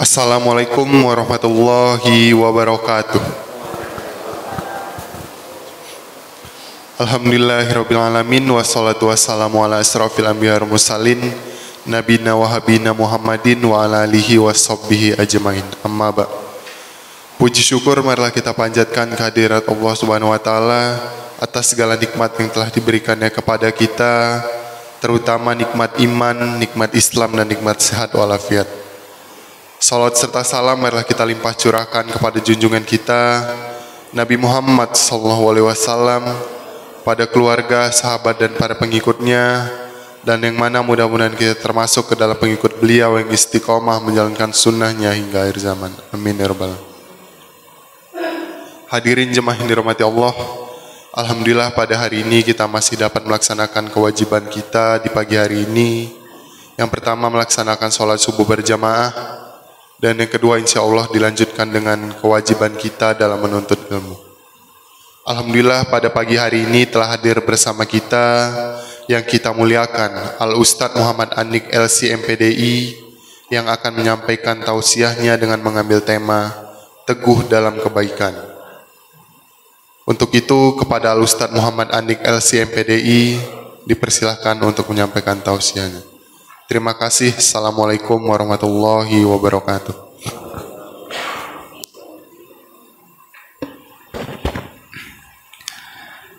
Assalamualaikum warahmatullahi wabarakatuh. Alhamdulillahirrabbilalamin. Wassalatu wassalamu ala asrafil anbiya wal mursalin nabina wa habina Muhammadin wa ala alihi wa sahbihi ajmain. Amma ba'. Puji syukur marilah kita panjatkan kehadirat Allah Subhanahu wa taala atas segala nikmat yang telah diberikannya kepada kita, terutama nikmat iman, nikmat Islam dan nikmat sehat walafiat. Salawat serta salam marilah kita limpah curahkan kepada junjungan kita Nabi Muhammad SAW, pada keluarga, sahabat dan para pengikutnya, dan yang mana mudah-mudahan kita termasuk ke dalam pengikut beliau yang istiqomah menjalankan sunnahnya hingga akhir zaman. Amin ya rabbal alamin. Hadirin jemaah yang dirahmati Allah, alhamdulillah pada hari ini kita masih dapat melaksanakan kewajiban kita di pagi hari ini. Yang pertama melaksanakan sholat subuh berjamaah, dan yang kedua insya Allah dilanjutkan dengan kewajiban kita dalam menuntut ilmu. Alhamdulillah pada pagi hari ini telah hadir bersama kita yang kita muliakan Al-Ustadz Muhammad Anik LC MPDI, yang akan menyampaikan tausiahnya dengan mengambil tema Teguh dalam Kebaikan. Untuk itu kepada Al-Ustadz Muhammad Anik LC MPDI dipersilahkan untuk menyampaikan tausiahnya. Terima kasih. Assalamualaikum warahmatullahi wabarakatuh.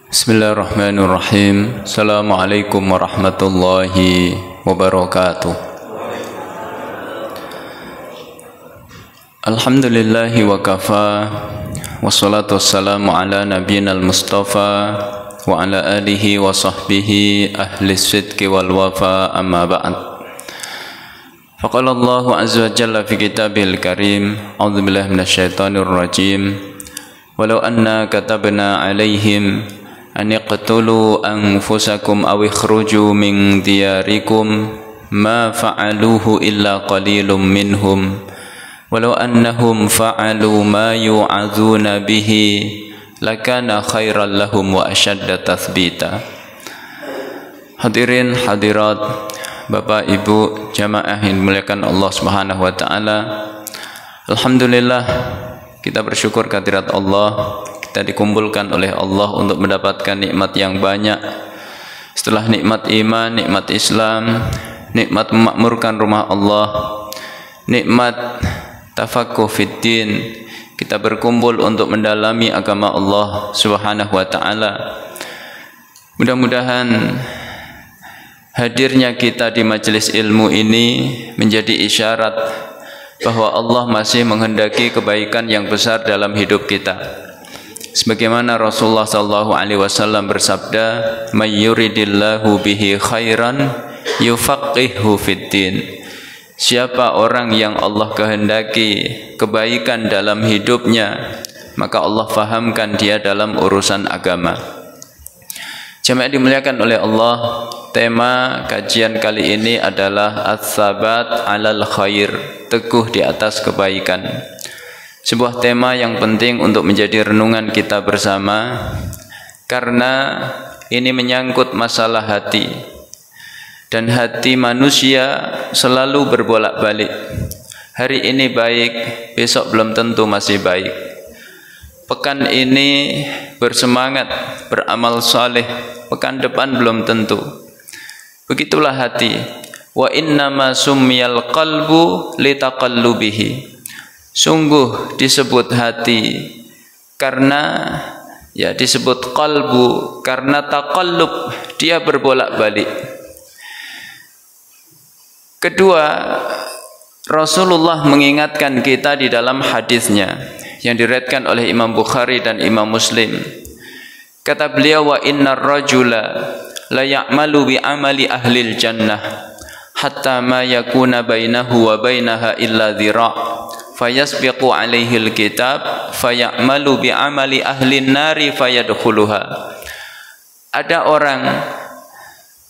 Bismillahirrahmanirrahim. Assalamualaikum warahmatullahi wabarakatuh. Alhamdulillahi wa kafa, wassalatu wassalamu ala nabiyyinal mustafa wa ala alihi wa sahbihi ahli sidqi wal wafa, amma ba'd. Faqala Allahu azza wa jalla fi kitabihil karim, a'udzu billahi minasyaitonir rajim, walau anna katabna alaihim an iqtulu anfusakum aw ikhruju min diyarikum ma fa'aluhu illa qalilum minhum walau annahum fa'alu ma yu'adzuna bihi lakana khairan lahum wa ashadda tathbita. Hadirin hadirat, Bapak Ibu jamaah yang dimuliakan Allah Subhanahu wa taala, alhamdulillah kita bersyukur kehadirat Allah, kita dikumpulkan oleh Allah untuk mendapatkan nikmat yang banyak. Setelah nikmat iman, nikmat Islam, nikmat memakmurkan rumah Allah, nikmat tafaqquh fiddin, kita berkumpul untuk mendalami agama Allah Subhanahu wa taala. Mudah-mudahan hadirnya kita di majelis ilmu ini menjadi isyarat bahwa Allah masih menghendaki kebaikan yang besar dalam hidup kita. Sebagaimana Rasulullah SAW bersabda, "May yuridillahu bihi khairan yufaqihu fiddin." Siapa orang yang Allah kehendaki kebaikan dalam hidupnya, maka Allah fahamkan dia dalam urusan agama. Jemaah dimuliakan oleh Allah, tema kajian kali ini adalah Ats-Tsabat 'alal Khair, teguh di atas kebaikan. Sebuah tema yang penting untuk menjadi renungan kita bersama, karena ini menyangkut masalah hati. Dan hati manusia selalu berbolak-balik. Hari ini baik, besok belum tentu masih baik. Pekan ini bersemangat, beramal saleh, pekan depan belum tentu. Begitulah hati. Wa innama summiyal qalbu litaqallubihi. Sungguh disebut hati karena disebut qalbu karena taqallub, dia berbolak-balik. Kedua, Rasulullah mengingatkan kita di dalam hadisnya yang diriwayatkan oleh Imam Bukhari dan Imam Muslim. Kata beliau, wa innar rajula la ya'malu bi amali ahlil jannah hatta ma yakuna bainahu wa bainaha illa dhira' fayasbiqu alaihi alkitab fayamalu bi amali ahlin nari fayadkhuluha ada orang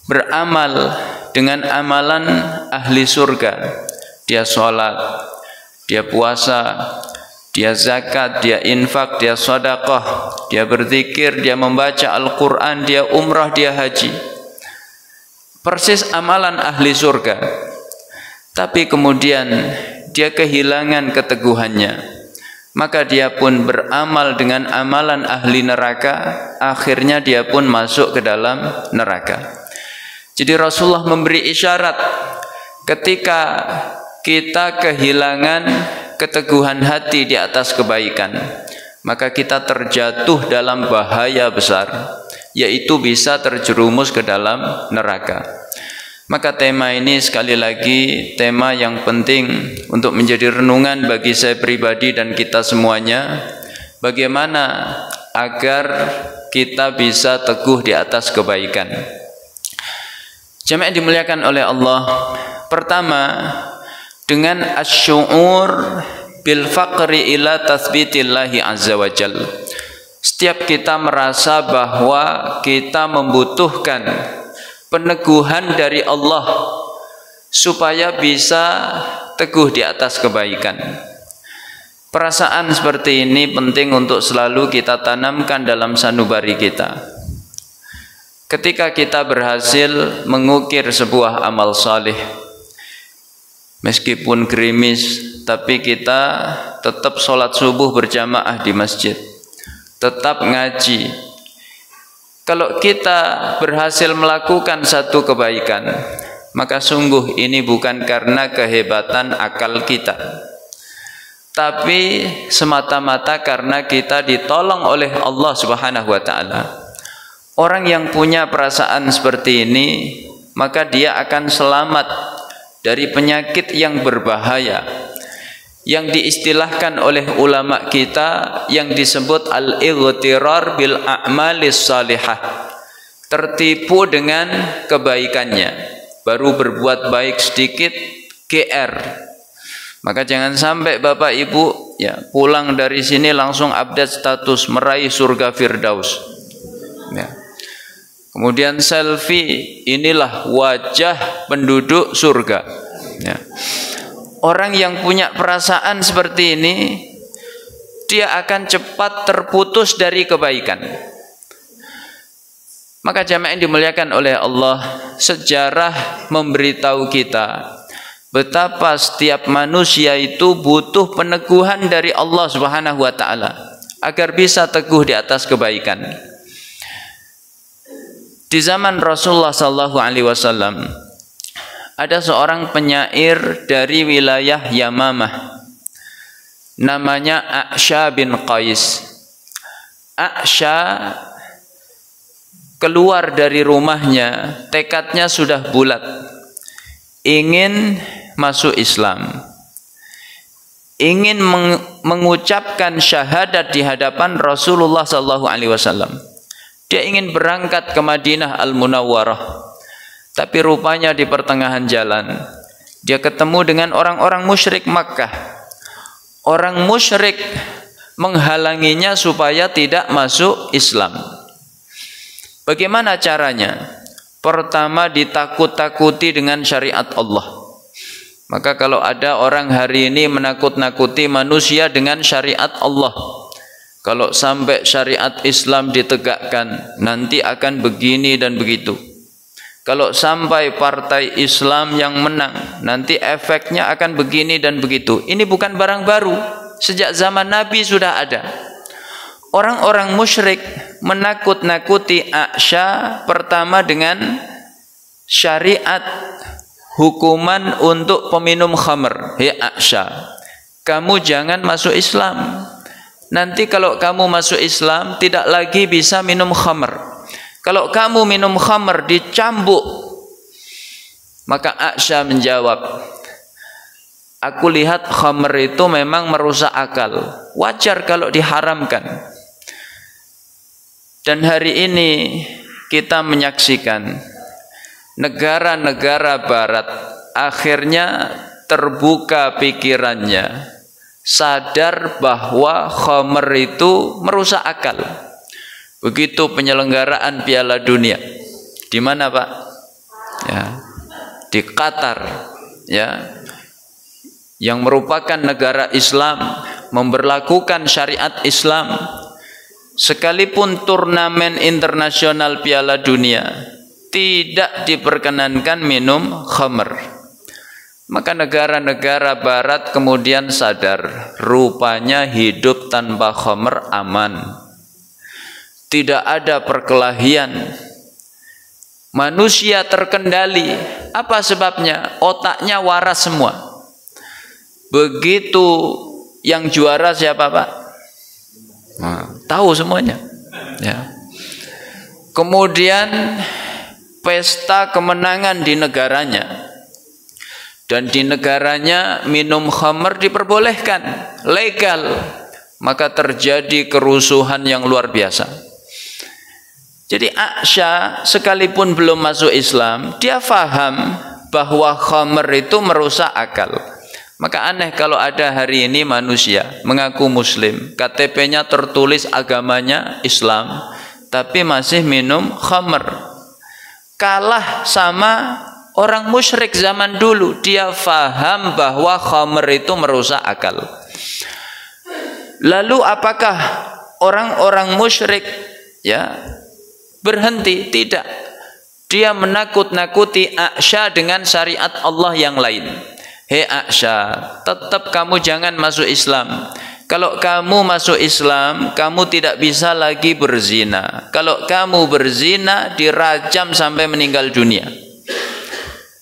beramal dengan amalan ahli surga. Dia sholat, dia puasa, dia zakat, dia infak, dia sedekah, dia berzikir, dia membaca Al-Quran, dia umrah, dia haji. Persis amalan ahli surga. Tapi kemudian dia kehilangan keteguhannya. Maka dia pun beramal dengan amalan ahli neraka, akhirnya dia pun masuk ke dalam neraka. Jadi Rasulullah memberi isyarat ketika kita kehilangan keteguhan hati di atas kebaikan, maka kita terjatuh dalam bahaya besar, yaitu bisa terjerumus ke dalam neraka. Maka tema ini sekali lagi tema yang penting untuk menjadi renungan bagi saya pribadi dan kita semuanya. Bagaimana agar kita bisa teguh di atas kebaikan. Jamaah yang dimuliakan oleh Allah, pertama dengan asy'ur bil faqri ila tatsbitillahi azza wa jalla. Setiap kita merasa bahwa kita membutuhkan peneguhan dari Allah supaya bisa teguh di atas kebaikan. Perasaan seperti ini penting untuk selalu kita tanamkan dalam sanubari kita. Ketika kita berhasil mengukir sebuah amal saleh, meskipun gerimis, tapi kita tetap sholat subuh berjamaah di masjid, tetap ngaji. Kalau kita berhasil melakukan satu kebaikan, maka sungguh ini bukan karena kehebatan akal kita, tapi semata-mata karena kita ditolong oleh Allah Subhanahu wa ta'ala. Orang yang punya perasaan seperti ini, maka dia akan selamat dari penyakit yang berbahaya yang diistilahkan oleh ulama kita yang disebut al-ightirar bil a'malis salihah, tertipu dengan kebaikannya, baru berbuat baik sedikit GR. Maka jangan sampai Bapak Ibu ya pulang dari sini langsung update status meraih surga Firdaus ya. Kemudian selfie, inilah wajah penduduk surga ya. Orang yang punya perasaan seperti ini, dia akan cepat terputus dari kebaikan. Maka jamaah yang dimuliakan oleh Allah, sejarah memberitahu kita betapa setiap manusia itu butuh peneguhan dari Allah Subhanahu wa ta'ala agar bisa teguh di atas kebaikan. Di zaman Rasulullah sallallahu alaihi wasallam ada seorang penyair dari wilayah Yamamah, namanya A'sha bin Qais. A'sha keluar dari rumahnya, tekadnya sudah bulat, ingin masuk Islam, ingin mengucapkan syahadat di hadapan Rasulullah SAW. Dia ingin berangkat ke Madinah Al-Munawwarah. Tapi rupanya di pertengahan jalan dia ketemu dengan orang-orang musyrik Makkah. Orang musyrik menghalanginya supaya tidak masuk Islam. Bagaimana caranya? Pertama, ditakut-takuti dengan syariat Allah. Maka kalau ada orang hari ini menakut-nakuti manusia dengan syariat Allah, kalau sampai syariat Islam ditegakkan, nanti akan begini dan begitu. Kalau sampai partai Islam yang menang, nanti efeknya akan begini dan begitu. Ini bukan barang baru. Sejak zaman Nabi sudah ada. Orang-orang musyrik menakut-nakuti A'sha pertama dengan syariat hukuman untuk peminum khamr. Hei A'sha, kamu jangan masuk Islam. Nanti kalau kamu masuk Islam tidak lagi bisa minum khamr. Kalau kamu minum khamr dicambuk. Maka A'sha menjawab, aku lihat khamr itu memang merusak akal, wajar kalau diharamkan. Dan hari ini kita menyaksikan negara-negara barat akhirnya terbuka pikirannya, sadar bahwa khamr itu merusak akal. Begitu penyelenggaraan Piala Dunia. Di mana, Pak? Ya, di Qatar, ya. Yang merupakan negara Islam, memberlakukan syariat Islam. Sekalipun turnamen internasional Piala Dunia tidak diperkenankan minum khamr. Maka negara-negara barat kemudian sadar, rupanya hidup tanpa khamr aman. Tidak ada perkelahian. Manusia terkendali. Apa sebabnya? Otaknya waras semua. Begitu yang juara siapa, Pak? Nah, tahu semuanya, ya. Kemudian pesta kemenangan di negaranya, dan di negaranya minum khamr diperbolehkan, legal. Maka terjadi kerusuhan yang luar biasa. Jadi Aisyah sekalipun belum masuk Islam, dia faham bahwa khamr itu merusak akal. Maka aneh kalau ada hari ini manusia mengaku muslim, KTP-nya tertulis agamanya Islam, tapi masih minum khamr. Kalah sama orang musyrik zaman dulu. Dia faham bahwa khamr itu merusak akal. Lalu apakah orang-orang musyrik, ya, berhenti? Tidak. Dia menakut-nakuti Aisyah dengan syariat Allah yang lain. Hei Aisyah, tetap kamu jangan masuk Islam. Kalau kamu masuk Islam, kamu tidak bisa lagi berzina. Kalau kamu berzina, dirajam sampai meninggal dunia.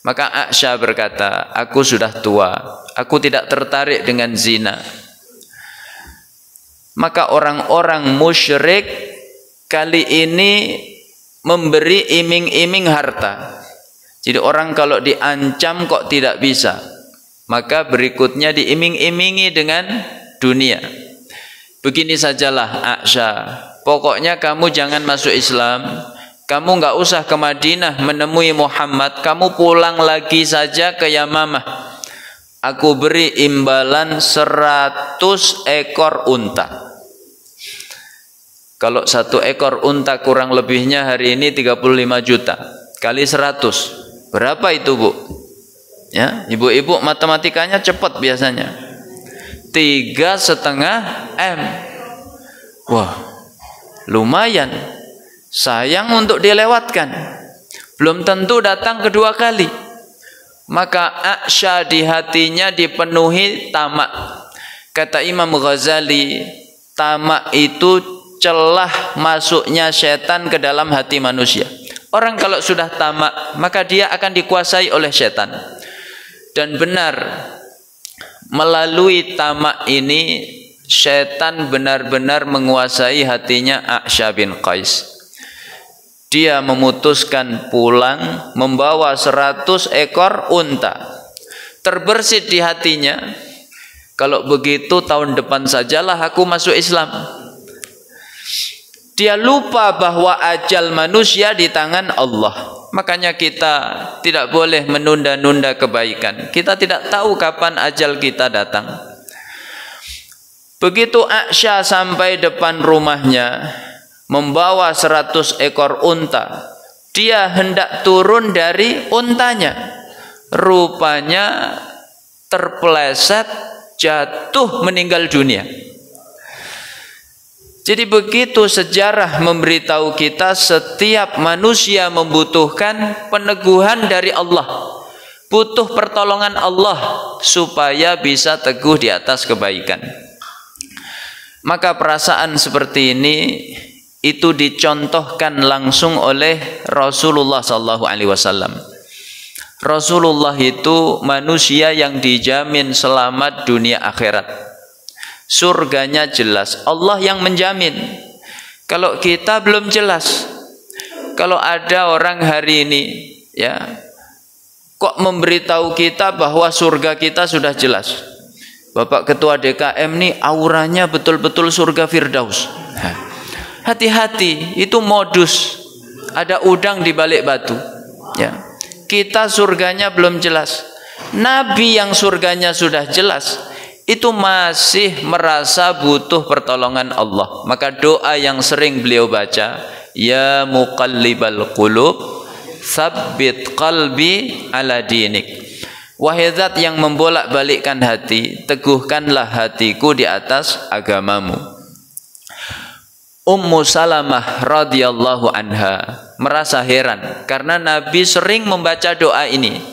Maka Aisyah berkata, aku sudah tua, aku tidak tertarik dengan zina. Maka orang-orang musyrik kali ini memberi iming-iming harta. Jadi orang kalau diancam kok tidak bisa, maka berikutnya diiming-imingi dengan dunia. Begini sajalah Aisyah, pokoknya kamu jangan masuk Islam, kamu nggak usah ke Madinah menemui Muhammad, kamu pulang lagi saja ke Yamamah. Aku beri imbalan 100 ekor unta. Kalau 1 ekor unta kurang lebihnya hari ini 35 juta kali 100, berapa itu, Bu? Ya, ibu-ibu matematikanya cepat biasanya. 3,5 M. Wah, lumayan. Sayang untuk dilewatkan. Belum tentu datang kedua kali. Maka Aisyah di hatinya dipenuhi tamak. Kata Imam Ghazali, tamak itu celah masuknya setan ke dalam hati manusia. Orang kalau sudah tamak, maka dia akan dikuasai oleh setan. Dan benar, melalui tamak ini setan benar-benar menguasai hatinya Aisyah bin Qais. Dia memutuskan pulang membawa 100 ekor unta. Terbersit di hatinya, kalau begitu tahun depan sajalah aku masuk Islam. Dia lupa bahwa ajal manusia di tangan Allah. Makanya kita tidak boleh menunda-nunda kebaikan. Kita tidak tahu kapan ajal kita datang. Begitu Aisyah sampai depan rumahnya, membawa 100 ekor unta, dia hendak turun dari untanya. Rupanya terpeleset, jatuh, meninggal dunia. Jadi begitu sejarah memberitahu kita, setiap manusia membutuhkan peneguhan dari Allah, butuh pertolongan Allah supaya bisa teguh di atas kebaikan. Maka perasaan seperti ini itu dicontohkan langsung oleh Rasulullah SAW. Rasulullah itu manusia yang dijamin selamat dunia akhirat. Surganya jelas, Allah yang menjamin. Kalau kita belum jelas. Kalau ada orang hari ini, ya, kok memberitahu kita bahwa surga kita sudah jelas. Bapak Ketua DKM nih auranya betul-betul surga Firdaus. Hati-hati, itu modus. Ada udang di balik batu. Ya, kita surganya belum jelas. Nabi yang surganya sudah jelas, itu masih merasa butuh pertolongan Allah. Maka doa yang sering beliau baca, ya muqallibal qulub tsabbit qalbi ala dinik. Wahai zat yang membolak-balikkan hati, teguhkanlah hatiku di atas agamamu. Ummu Salamah radhiyallahu anha merasa heran karena Nabi sering membaca doa ini.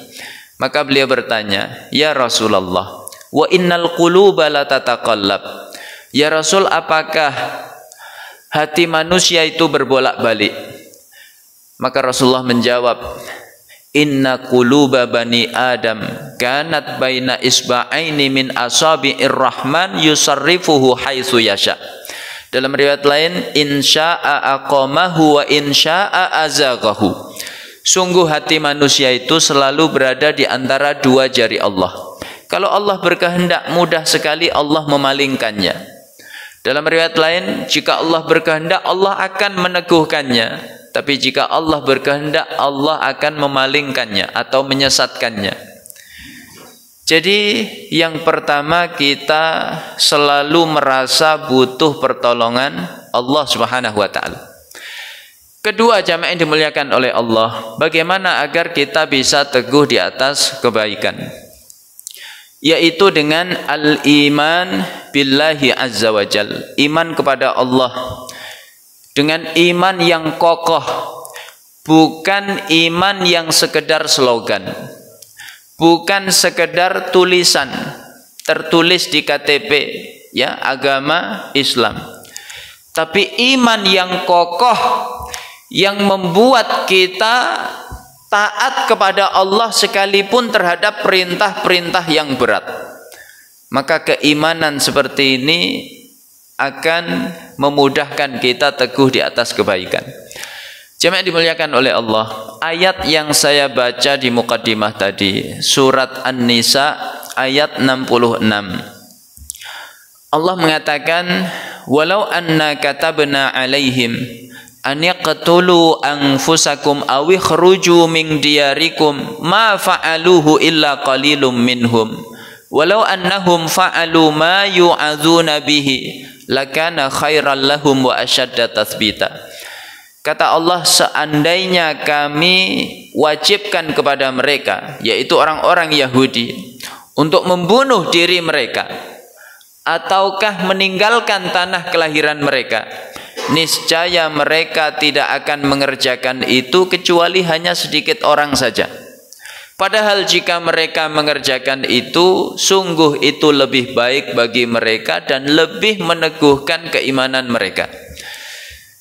Maka beliau bertanya, ya Rasulullah, wa innal quluba la tataqallab. Ya Rasul, apakah hati manusia itu berbolak-balik? Maka Rasulullah menjawab, inna quluba bani Adam kanat baina isba'aini min asabi'ir rahman yusarrifuhu haitsu yasha. Dalam riwayat lain, insya'a aqamahu wa insya'a azaghahu. Sungguh hati manusia itu selalu berada di antara dua jari Allah. Kalau Allah berkehendak, mudah sekali Allah memalingkannya. Dalam riwayat lain, jika Allah berkehendak, Allah akan meneguhkannya. Tapi jika Allah berkehendak, Allah akan memalingkannya atau menyesatkannya. Jadi yang pertama, kita selalu merasa butuh pertolongan Allah Subhanahu wa taala. Kedua, jamaah yang dimuliakan oleh Allah, bagaimana agar kita bisa teguh di atas kebaikan? Yaitu dengan al-iman billahi azza wa jal, iman kepada Allah. Dengan iman yang kokoh, bukan iman yang sekedar slogan, bukan sekedar tulisan tertulis di KTP, ya, agama Islam. Tapi iman yang kokoh yang membuat kita taat kepada Allah sekalipun terhadap perintah-perintah yang berat. Maka keimanan seperti ini akan memudahkan kita teguh di atas kebaikan. Jemaah dimuliakan oleh Allah, ayat yang saya baca di mukaddimah tadi, surat An-Nisa ayat 66. Allah mengatakan, walau anna katabna alaihim an yaqtulu anfusakum aw ikhruju min diyarikum ma fa'aluhu illa qalilum minhum walau annahum fa'alu ma yu'adzuna bihi lakana khairan lahum wa asyadda tathbita. Kata Allah, seandainya kami wajibkan kepada mereka, yaitu orang-orang Yahudi, untuk membunuh diri mereka ataukah meninggalkan tanah kelahiran mereka, niscaya mereka tidak akan mengerjakan itu kecuali hanya sedikit orang saja. Padahal jika mereka mengerjakan itu, sungguh itu lebih baik bagi mereka dan lebih meneguhkan keimanan mereka.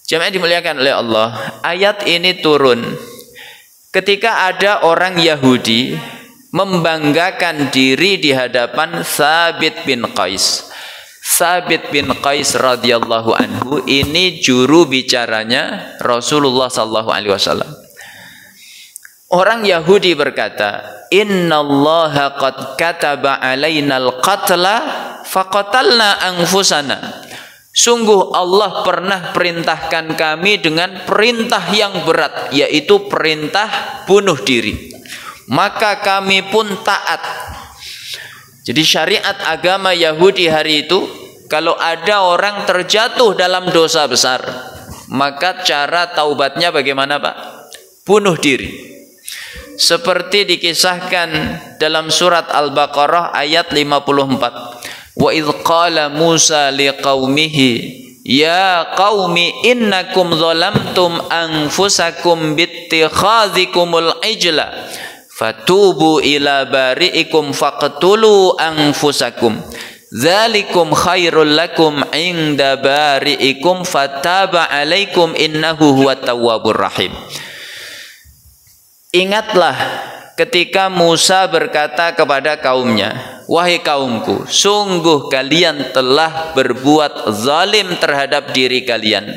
Jemaah dimuliakan oleh Allah, ayat ini turun ketika ada orang Yahudi membanggakan diri di hadapan Thabit bin Qais. Thabit bin Qais radhiyallahu anhu ini juru bicaranya Rasulullah sallallahu alaihi wasallam. Orang Yahudi berkata, innallaha qad kataba alainal qatla faqatalna anfusana. Sungguh Allah pernah perintahkan kami dengan perintah yang berat, yaitu perintah bunuh diri. Maka kami pun taat. Jadi syariat agama Yahudi hari itu, kalau ada orang terjatuh dalam dosa besar, maka cara taubatnya bagaimana, Pak? Bunuh diri. Seperti dikisahkan dalam surat Al-Baqarah ayat 54. Wa idh qala Musa liqaumihi ya qaumi innakum zalamtum anfusakum bittikhadzikumul ijla fatubu ila bari'ikum faqtulu anfusakum dzalikum khairul lakum inda bari'ikum fataba alaikum innahu huwat tawwabur rahim. Ingatlah ketika Musa berkata kepada kaumnya, wahai kaumku, sungguh kalian telah berbuat zalim terhadap diri kalian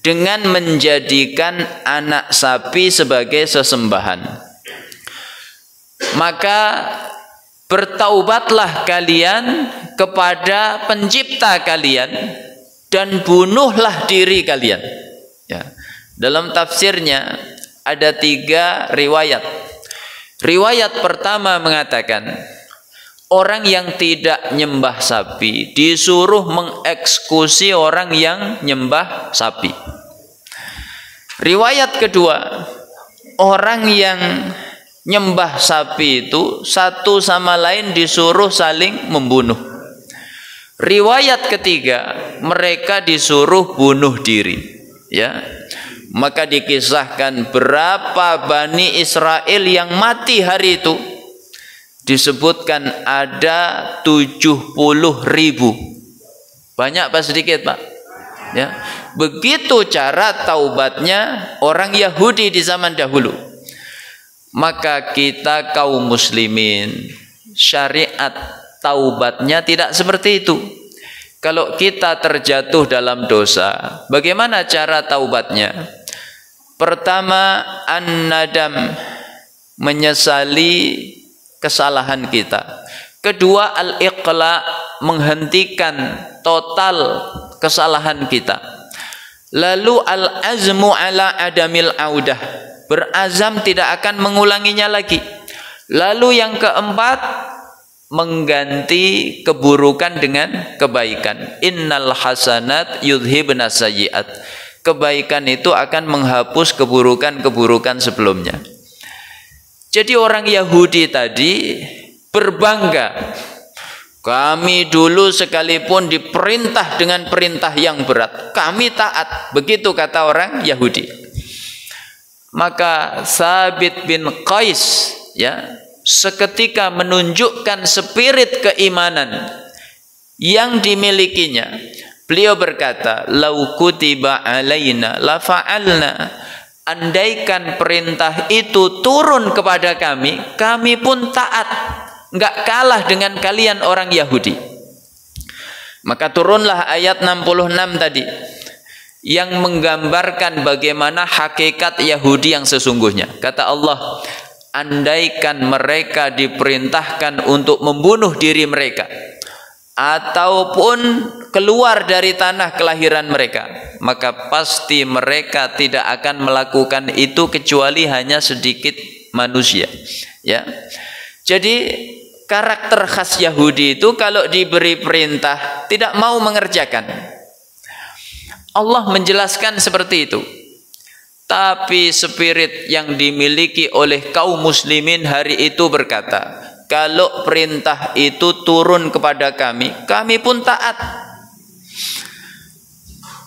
dengan menjadikan anak sapi sebagai sesembahan. Maka bertaubatlah kalian kepada pencipta kalian dan bunuhlah diri kalian. Ya. Dalam tafsirnya ada 3 riwayat. Riwayat pertama mengatakan, orang yang tidak nyembah sapi disuruh mengeksekusi orang yang nyembah sapi. Riwayat kedua, orang yang nyembah sapi itu satu sama lain disuruh saling membunuh. Riwayat ketiga, mereka disuruh bunuh diri. Ya, maka dikisahkan berapa Bani Israel yang mati hari itu. Disebutkan ada 70.000. Banyak apa sedikit, Pak? Ya, begitu cara taubatnya orang Yahudi di zaman dahulu. Maka kita kaum muslimin, syariat taubatnya tidak seperti itu. Kalau kita terjatuh dalam dosa, bagaimana cara taubatnya? Pertama, an-nadam, menyesali kesalahan kita. Kedua, al-iqla, menghentikan total kesalahan kita. Lalu al-azmu ala adamil audah, berazam tidak akan mengulanginya lagi. Lalu yang keempat, mengganti keburukan dengan kebaikan. Innal hasanat yudhibna sayyi'at. Kebaikan itu akan menghapus keburukan-keburukan sebelumnya. Jadi orang Yahudi tadi berbangga, kami dulu sekalipun diperintah dengan perintah yang berat, kami taat. Begitu kata orang Yahudi. Maka Thabit bin Qais, ya, seketika menunjukkan spirit keimanan yang dimilikinya. Beliau berkata, "Lau kutiba alaina la fa'alna." Andaikan perintah itu turun kepada kami, kami pun taat. Enggak kalah dengan kalian orang Yahudi. Maka turunlah ayat 66 tadi yang menggambarkan bagaimana hakikat Yahudi yang sesungguhnya. Kata Allah, andaikan mereka diperintahkan untuk membunuh diri mereka ataupun keluar dari tanah kelahiran mereka, maka pasti mereka tidak akan melakukan itu kecuali hanya sedikit manusia. Ya, jadi karakter khas Yahudi itu kalau diberi perintah tidak mau mengerjakan. Allah menjelaskan seperti itu. Tapi spirit yang dimiliki oleh kaum muslimin hari itu berkata, kalau perintah itu turun kepada kami, kami pun taat.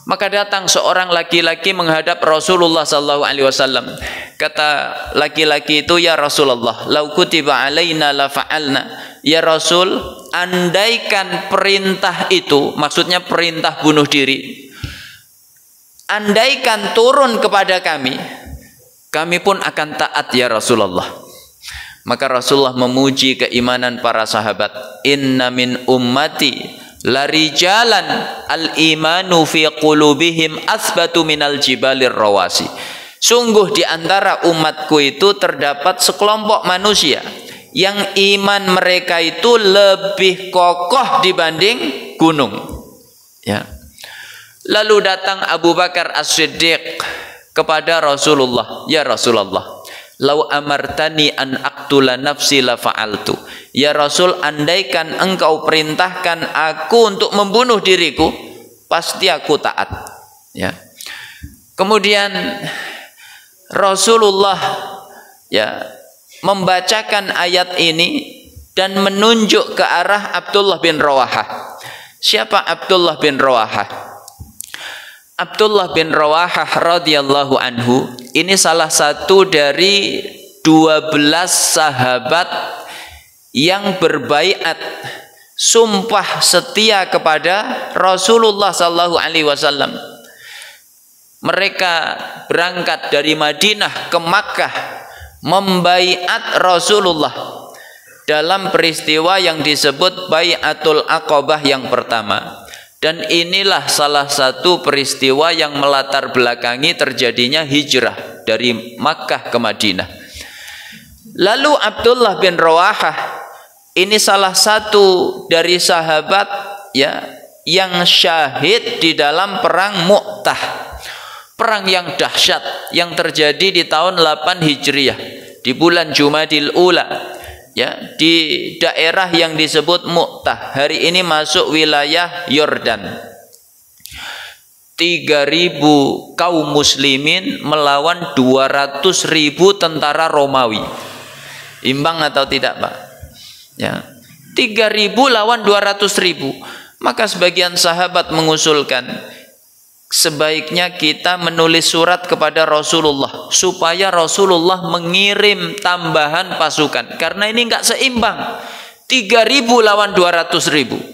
Maka datang seorang laki-laki menghadap Rasulullah SAW. Kata laki-laki itu, ya Rasulullah, lau kutiba alaina la fa'alna. Ya Rasul, andaikan perintah itu, maksudnya perintah bunuh diri, andaikan turun kepada kami, kami pun akan taat ya Rasulullah. Maka Rasulullah memuji keimanan para sahabat. Inna min ummati larijalan al-imanu fi qulubihim asbatu minal jibalir rawasi. Sungguh di antara umatku itu terdapat sekelompok manusia yang iman mereka itu lebih kokoh dibanding gunung. Ya. Lalu datang Abu Bakar As-Siddiq kepada Rasulullah, ya Rasulullah, lau amartani an aqtula nafsi la fa'altu. Ya Rasul, andaikan engkau perintahkan aku untuk membunuh diriku, pasti aku taat. Ya. Kemudian Rasulullah, ya, membacakan ayat ini dan menunjuk ke arah Abdullah bin Rawahah. Siapa Abdullah bin Rawahah? Abdullah bin Rawahah radhiyallahu anhu ini salah satu dari 12 sahabat yang berbaiat sumpah setia kepada Rasulullah sallallahu alaihi wasallam. Mereka berangkat dari Madinah ke Makkah membaiat Rasulullah dalam peristiwa yang disebut Bai'atul Aqabah yang pertama. Dan inilah salah satu peristiwa yang melatar belakangi terjadinya hijrah dari Makkah ke Madinah. Lalu Abdullah bin Rawahah ini salah satu dari sahabat, ya, yang syahid di dalam perang Mu'tah. Perang yang dahsyat yang terjadi di tahun 8 Hijriah di bulan Jumadil Ula. ya, di daerah yang disebut Mu'tah. Hari ini masuk wilayah Yordan. 3.000 kaum muslimin melawan 200.000 tentara Romawi. Imbang atau tidak, Pak? Ya. 3.000 lawan 200.000. Maka sebagian sahabat mengusulkan, sebaiknya kita menulis surat kepada Rasulullah supaya Rasulullah mengirim tambahan pasukan, karena ini enggak seimbang. 3.000 lawan 200.000.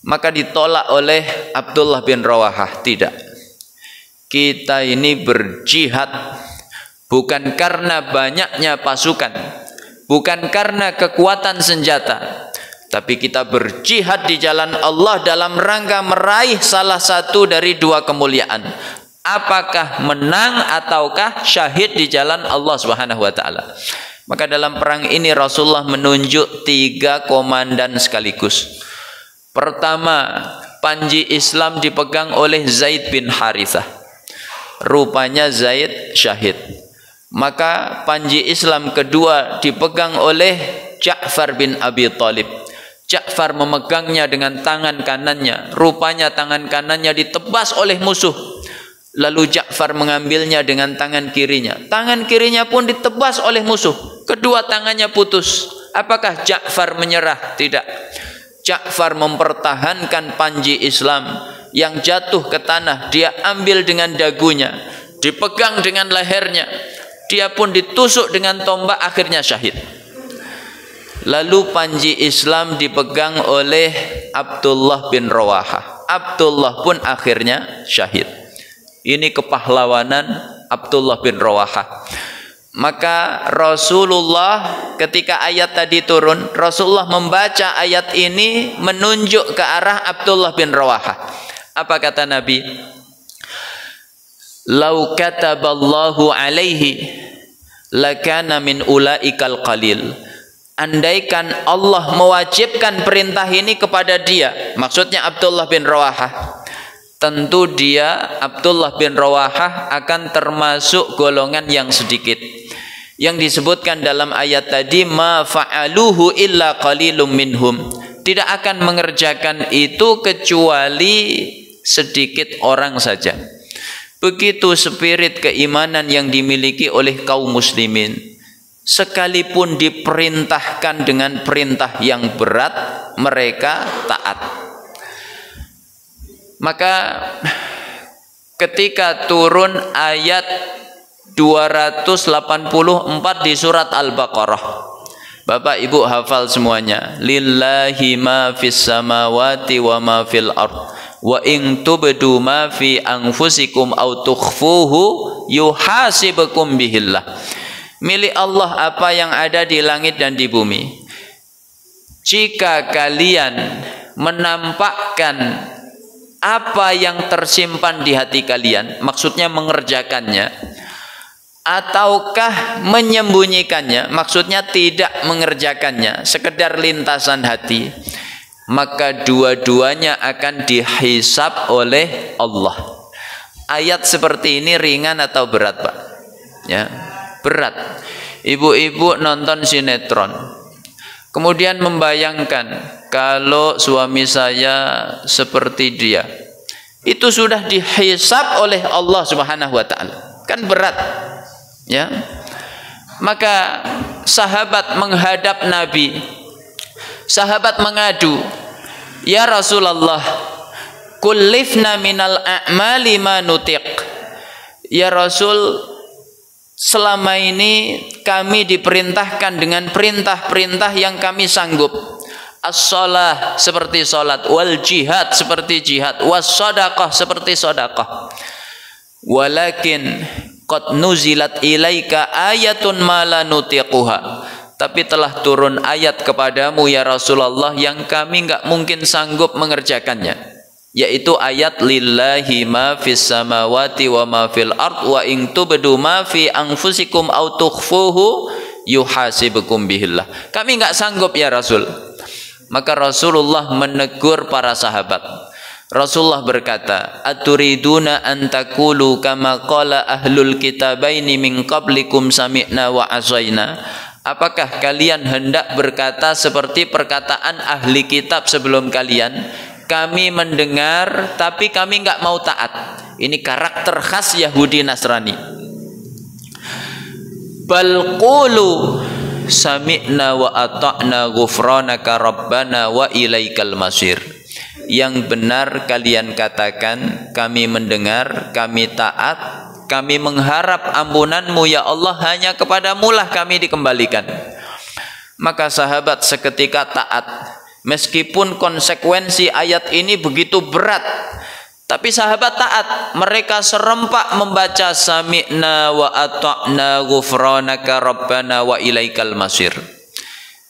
Maka ditolak oleh Abdullah bin Rawahah. Tidak, kita ini berjihad bukan karena banyaknya pasukan, bukan karena kekuatan senjata, tapi kita berjihad di jalan Allah dalam rangka meraih salah satu dari dua kemuliaan. Apakah menang ataukah syahid di jalan Allah Subhanahu wa taala. Maka dalam perang ini Rasulullah menunjuk 3 komandan sekaligus. Pertama, panji Islam dipegang oleh Zaid bin Harithah. Rupanya Zaid syahid. Maka panji Islam kedua dipegang oleh Ja'far bin Abi Thalib. Ja'far memegangnya dengan tangan kanannya. Rupanya tangan kanannya ditebas oleh musuh. Lalu Ja'far mengambilnya dengan tangan kirinya. Tangan kirinya pun ditebas oleh musuh. Kedua tangannya putus. Apakah Ja'far menyerah? Tidak. Ja'far mempertahankan panji Islam yang jatuh ke tanah. Dia ambil dengan dagunya, dipegang dengan lehernya. Dia pun ditusuk dengan tombak, akhirnya syahid. Lalu panji Islam dipegang oleh Abdullah bin Rawahah. Abdullah pun akhirnya syahid. Ini kepahlawanan Abdullah bin Rawahah. Maka Rasulullah ketika ayat tadi turun, Rasulullah membaca ayat ini menunjuk ke arah Abdullah bin Rawahah. Apa kata Nabi? Lau kataballahu alaihi lakana min ulaikal qalil. Andaikan Allah mewajibkan perintah ini kepada dia, maksudnya Abdullah bin Rawahah, tentu dia, Abdullah bin Rawahah, akan termasuk golongan yang sedikit. Yang disebutkan dalam ayat tadi, ma fa'aluhu illa qalilum minhum. Tidak akan mengerjakan itu kecuali sedikit orang saja. Begitu spirit keimanan yang dimiliki oleh kaum muslimin. Sekalipun diperintahkan dengan perintah yang berat, mereka taat. Maka ketika turun ayat 284 di surat Al-Baqarah, Bapak Ibu hafal semuanya. Lillahi ma fis samawati wa ma fil ard wa in tubdu ma fi anfusikum aw tukhfuhu yuhasibukum bihillah. Milik Allah apa yang ada di langit dan di bumi. Jika kalian menampakkan apa yang tersimpan di hati kalian, maksudnya mengerjakannya, ataukah menyembunyikannya, maksudnya tidak mengerjakannya, sekedar lintasan hati, maka dua-duanya akan dihisab oleh Allah. Ayat seperti ini ringan atau berat, Pak? Ya, berat. Ibu-ibu nonton sinetron, kemudian membayangkan kalau suami saya seperti dia, itu sudah dihisab oleh Allah Subhanahu wa taala. Kan berat. Ya. Maka sahabat menghadap Nabi. Sahabat mengadu, "Ya Rasulullah, kullifna minal a'mali ma nutiq." Ya Rasul, selama ini kami diperintahkan dengan perintah-perintah yang kami sanggup. As-shalah seperti salat, wal jihad seperti jihad, was sadaqah seperti sedekah. Walakin qad nuzilat ilaika ayatun ma la nutiquha. Tapi telah turun ayat kepadamu ya Rasulullah yang kami enggak mungkin sanggup mengerjakannya, yaitu ayat lillahi ma fis samawati wa ma fil ard wa in tubdu ma fi anfusikum aw tukhfuhu yuhasibukum bihillah. Kami enggak sanggup ya Rasul. Maka Rasulullah menegur para sahabat. Rasulullah berkata, "Aturiduna an taqulu kama qala ahlul kitabaini min qablikum sami'na wa asaina?" Apakah kalian hendak berkata seperti perkataan ahli kitab sebelum kalian? Kami mendengar tapi kami enggak mau taat. Ini karakter khas Yahudi Nasrani. Bal qulu sami'na wa ata'na ghufranaka rabbana wa ilaikal masir. Yang benar kalian katakan, kami mendengar, kami taat, kami mengharap ampunanmu ya Allah, hanya kepadamu lah kami dikembalikan. Maka sahabat seketika taat, meskipun konsekuensi ayat ini begitu berat, tapi sahabat taat. Mereka serempak membaca sami'na wa ata'na ghufranaka rabbana wa ilaikal masir.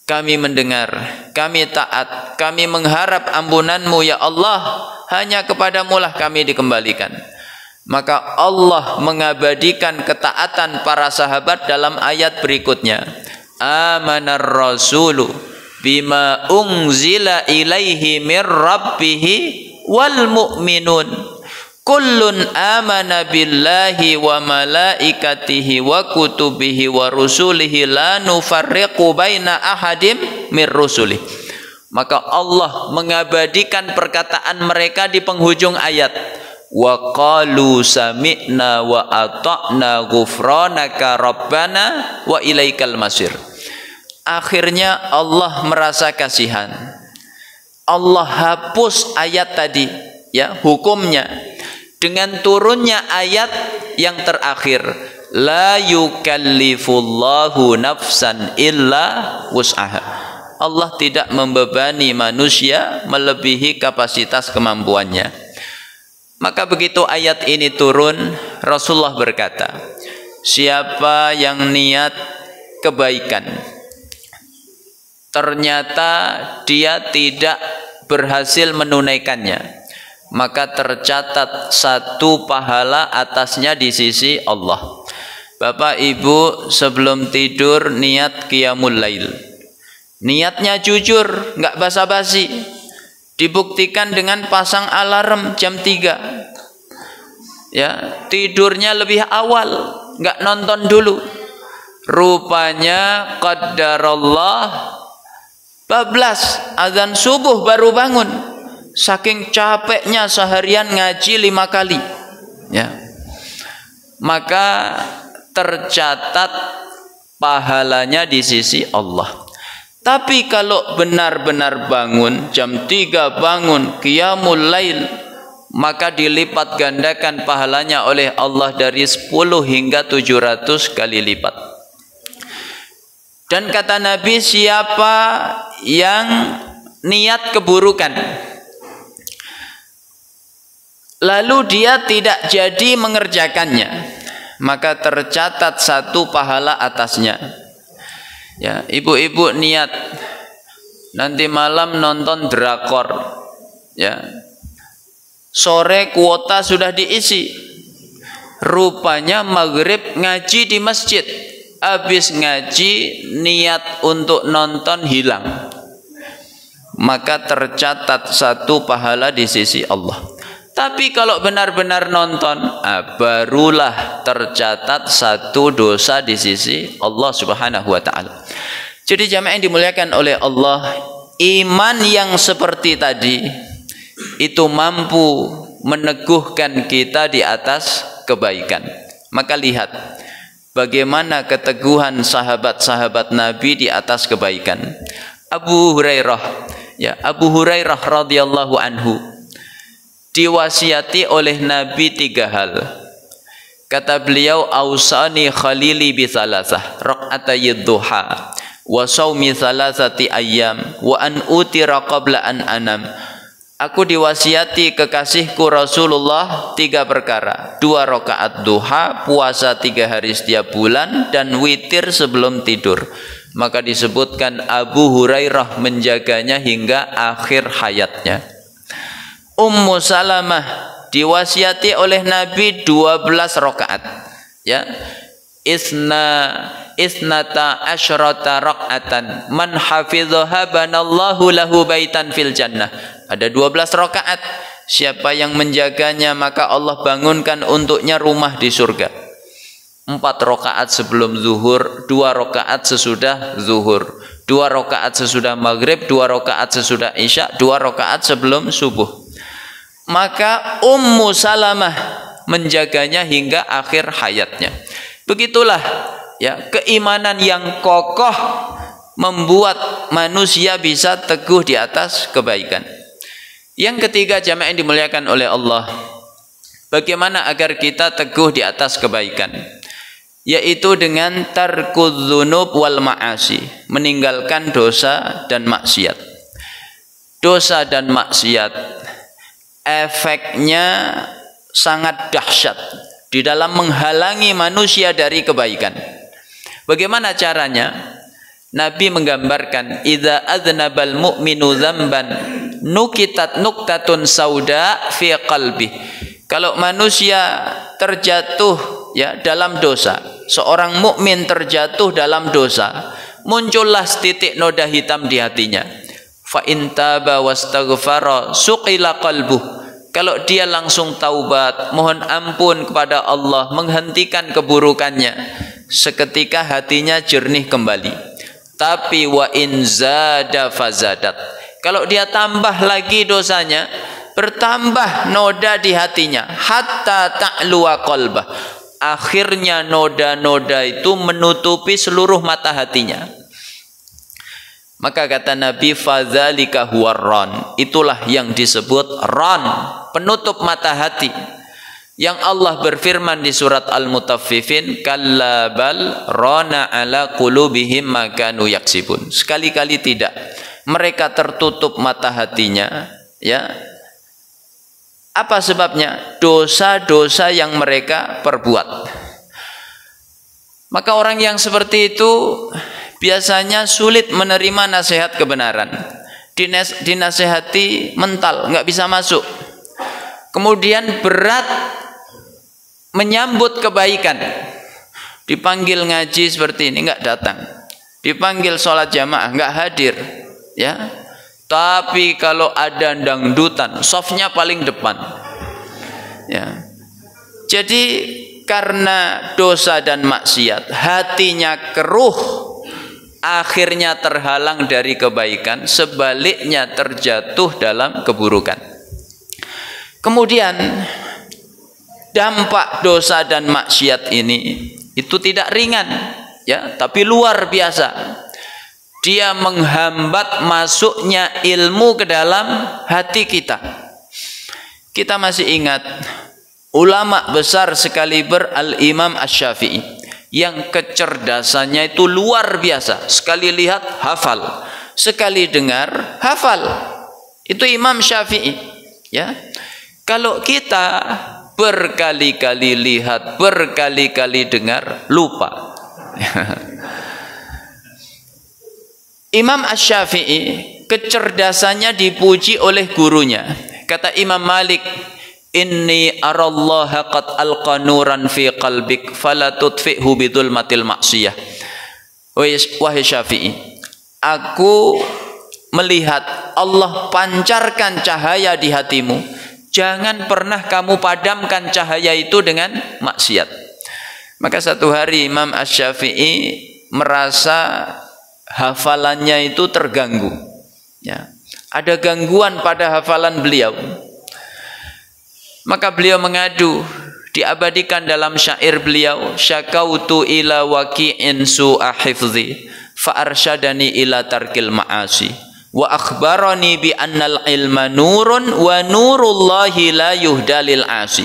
Kami mendengar, kami taat, kami mengharap ampunanmu ya Allah, hanya kepadamu lah kami dikembalikan. Maka Allah mengabadikan ketaatan para sahabat dalam ayat berikutnya. Amanar rasulu bima unzila ilaihi mir rabbihi wal mu'minun kullun amana billahi wa malaikatihi wa kutubihi wa rusulihi la nufarriqu baina ahadim mir rusulih. Maka Allah mengabadikan perkataan mereka di penghujung ayat. Wa qalu sami'na wa ata'na ghufranaka rabbana wa ilaikal masir. Akhirnya Allah merasa kasihan. Allah hapus ayat tadi, ya, hukumnya, dengan turunnya ayat yang terakhir, la yukallifullahu nafsan illa wus'aha. Allah tidak membebani manusia melebihi kapasitas kemampuannya. Maka begitu ayat ini turun, Rasulullah berkata, siapa yang niat kebaikan, ternyata dia tidak berhasil menunaikannya, maka tercatat satu pahala atasnya di sisi Allah. Bapak Ibu sebelum tidur niat qiyamul lail, niatnya jujur, nggak basa-basi. Dibuktikan dengan pasang alarm jam 3. Ya, tidurnya lebih awal, nggak nonton dulu. Rupanya qaddarallah bablas, azan subuh baru bangun. Saking capeknya seharian ngaji 5 kali. Ya. Maka tercatat pahalanya di sisi Allah. Tapi kalau benar-benar bangun, jam 3 bangun, qiyamul lail, maka dilipat gandakan pahalanya oleh Allah dari 10 hingga 700 kali lipat. Dan kata Nabi, siapa yang niat keburukan, lalu dia tidak jadi mengerjakannya, maka tercatat satu pahala atasnya. Ya, ibu-ibu niat nanti malam nonton drakor, ya, sore kuota sudah diisi, rupanya maghrib ngaji di masjid, habis ngaji niat untuk nonton hilang, maka tercatat satu pahala di sisi Allah. Tapi kalau benar-benar nonton, barulah tercatat satu dosa di sisi Allah Subhanahu wa ta'ala. Jadi jamaah yang dimuliakan oleh Allah, iman yang seperti tadi itu mampu meneguhkan kita di atas kebaikan. Maka lihat bagaimana keteguhan sahabat-sahabat Nabi di atas kebaikan. Abu Hurairah radhiyallahu anhu diwasiati oleh Nabi 3 hal. Kata beliau, ausani khalili bi salasah, raq'atay duha wa shaumi salasati ayyam wa an utira qabla an anam. Aku diwasiati kekasihku Rasulullah 3 perkara, 2 rakaat duha, puasa 3 hari setiap bulan, dan witir sebelum tidur. Maka disebutkan Abu Hurairah menjaganya hingga akhir hayatnya. Ummu Salamah diwasiati oleh Nabi 12 rakaat, ya, isnata asyrata rakaatan man hafidhaha banallahu lahu baitan fil jannah. Ada 12 rakaat, siapa yang menjaganya maka Allah bangunkan untuknya rumah di surga. 4 rakaat sebelum zuhur, 2 rakaat sesudah zuhur, 2 rakaat sesudah maghrib, 2 rakaat sesudah isya, 2 rakaat sebelum subuh. Maka Ummu Salamah menjaganya hingga akhir hayatnya. Begitulah ya, keimanan yang kokoh membuat manusia bisa teguh di atas kebaikan. Yang ketiga, jamaah yang dimuliakan oleh Allah, bagaimana agar kita teguh di atas kebaikan? Yaitu dengan tarkudz dzunub wal ma'asi, meninggalkan dosa dan maksiat. Dosa dan maksiat efeknya sangat dahsyat di dalam menghalangi manusia dari kebaikan. Bagaimana caranya? Nabi menggambarkan, idza adznabal mu'minu dzamban nukitat nuktatun sauda fi qalbi. Kalau manusia terjatuh ya dalam dosa, seorang mukmin terjatuh dalam dosa, muncullah titik noda hitam di hatinya. Fa in taba wastaghfara suqila qalbuh. Kalau dia langsung taubat, mohon ampun kepada Allah, menghentikan keburukannya, seketika hatinya jernih kembali. Tapi wa in zada fazadat. Kalau dia tambah lagi dosanya, bertambah noda di hatinya, hatta ta'luwa qalbah. Akhirnya noda-noda itu menutupi seluruh mata hatinya. Maka kata Nabi, fadzalika huwar ran. Itulah yang disebut ran, penutup mata hati. Yang Allah berfirman di surat Al-Mutaffifin, kalla bal rana ala qulubihim ma kanu yaksibun. Sekali-kali tidak. Mereka tertutup mata hatinya, ya. Apa sebabnya? Dosa-dosa yang mereka perbuat. Maka orang yang seperti itu biasanya sulit menerima nasihat kebenaran. Dinasehati mental, nggak bisa masuk. Kemudian berat menyambut kebaikan. Dipanggil ngaji seperti ini nggak datang, dipanggil sholat jamaah nggak hadir, ya. Tapi kalau ada dangdutan, softnya paling depan, ya. Jadi karena dosa dan maksiat, hatinya keruh, akhirnya terhalang dari kebaikan, sebaliknya terjatuh dalam keburukan. Kemudian dampak dosa dan maksiat ini itu tidak ringan, ya, tapi luar biasa. Dia menghambat masuknya ilmu ke dalam hati kita. Kita masih ingat ulama besar sekaliber Al-Imam Asy-Syafi'i yang kecerdasannya itu luar biasa. Sekali lihat hafal, sekali dengar hafal. Itu Imam Syafi'i, ya. Kalau kita berkali-kali lihat, berkali-kali dengar, lupa. Imam Asy-Syafi'i kecerdasannya dipuji oleh gurunya. Kata Imam Malik, inni arallaha qad alqa nuran fi qalbik fala tudfi'hu bidulmatil maksiyah. Wahai Syafi'i, aku melihat Allah pancarkan cahaya di hatimu. Jangan pernah kamu padamkan cahaya itu dengan maksiat. Maka satu hari Imam Asy-Syafi'i merasa hafalannya itu terganggu, ya. Ada gangguan pada hafalan beliau. Maka beliau mengadu, diabadikan dalam syair beliau, syakautu ila waqi'in su'a hifzi fa arsyadani ila tarkil ma'asi wa akhbarani bi annal ilma nurun wa nurullahi la yuhdalil asi.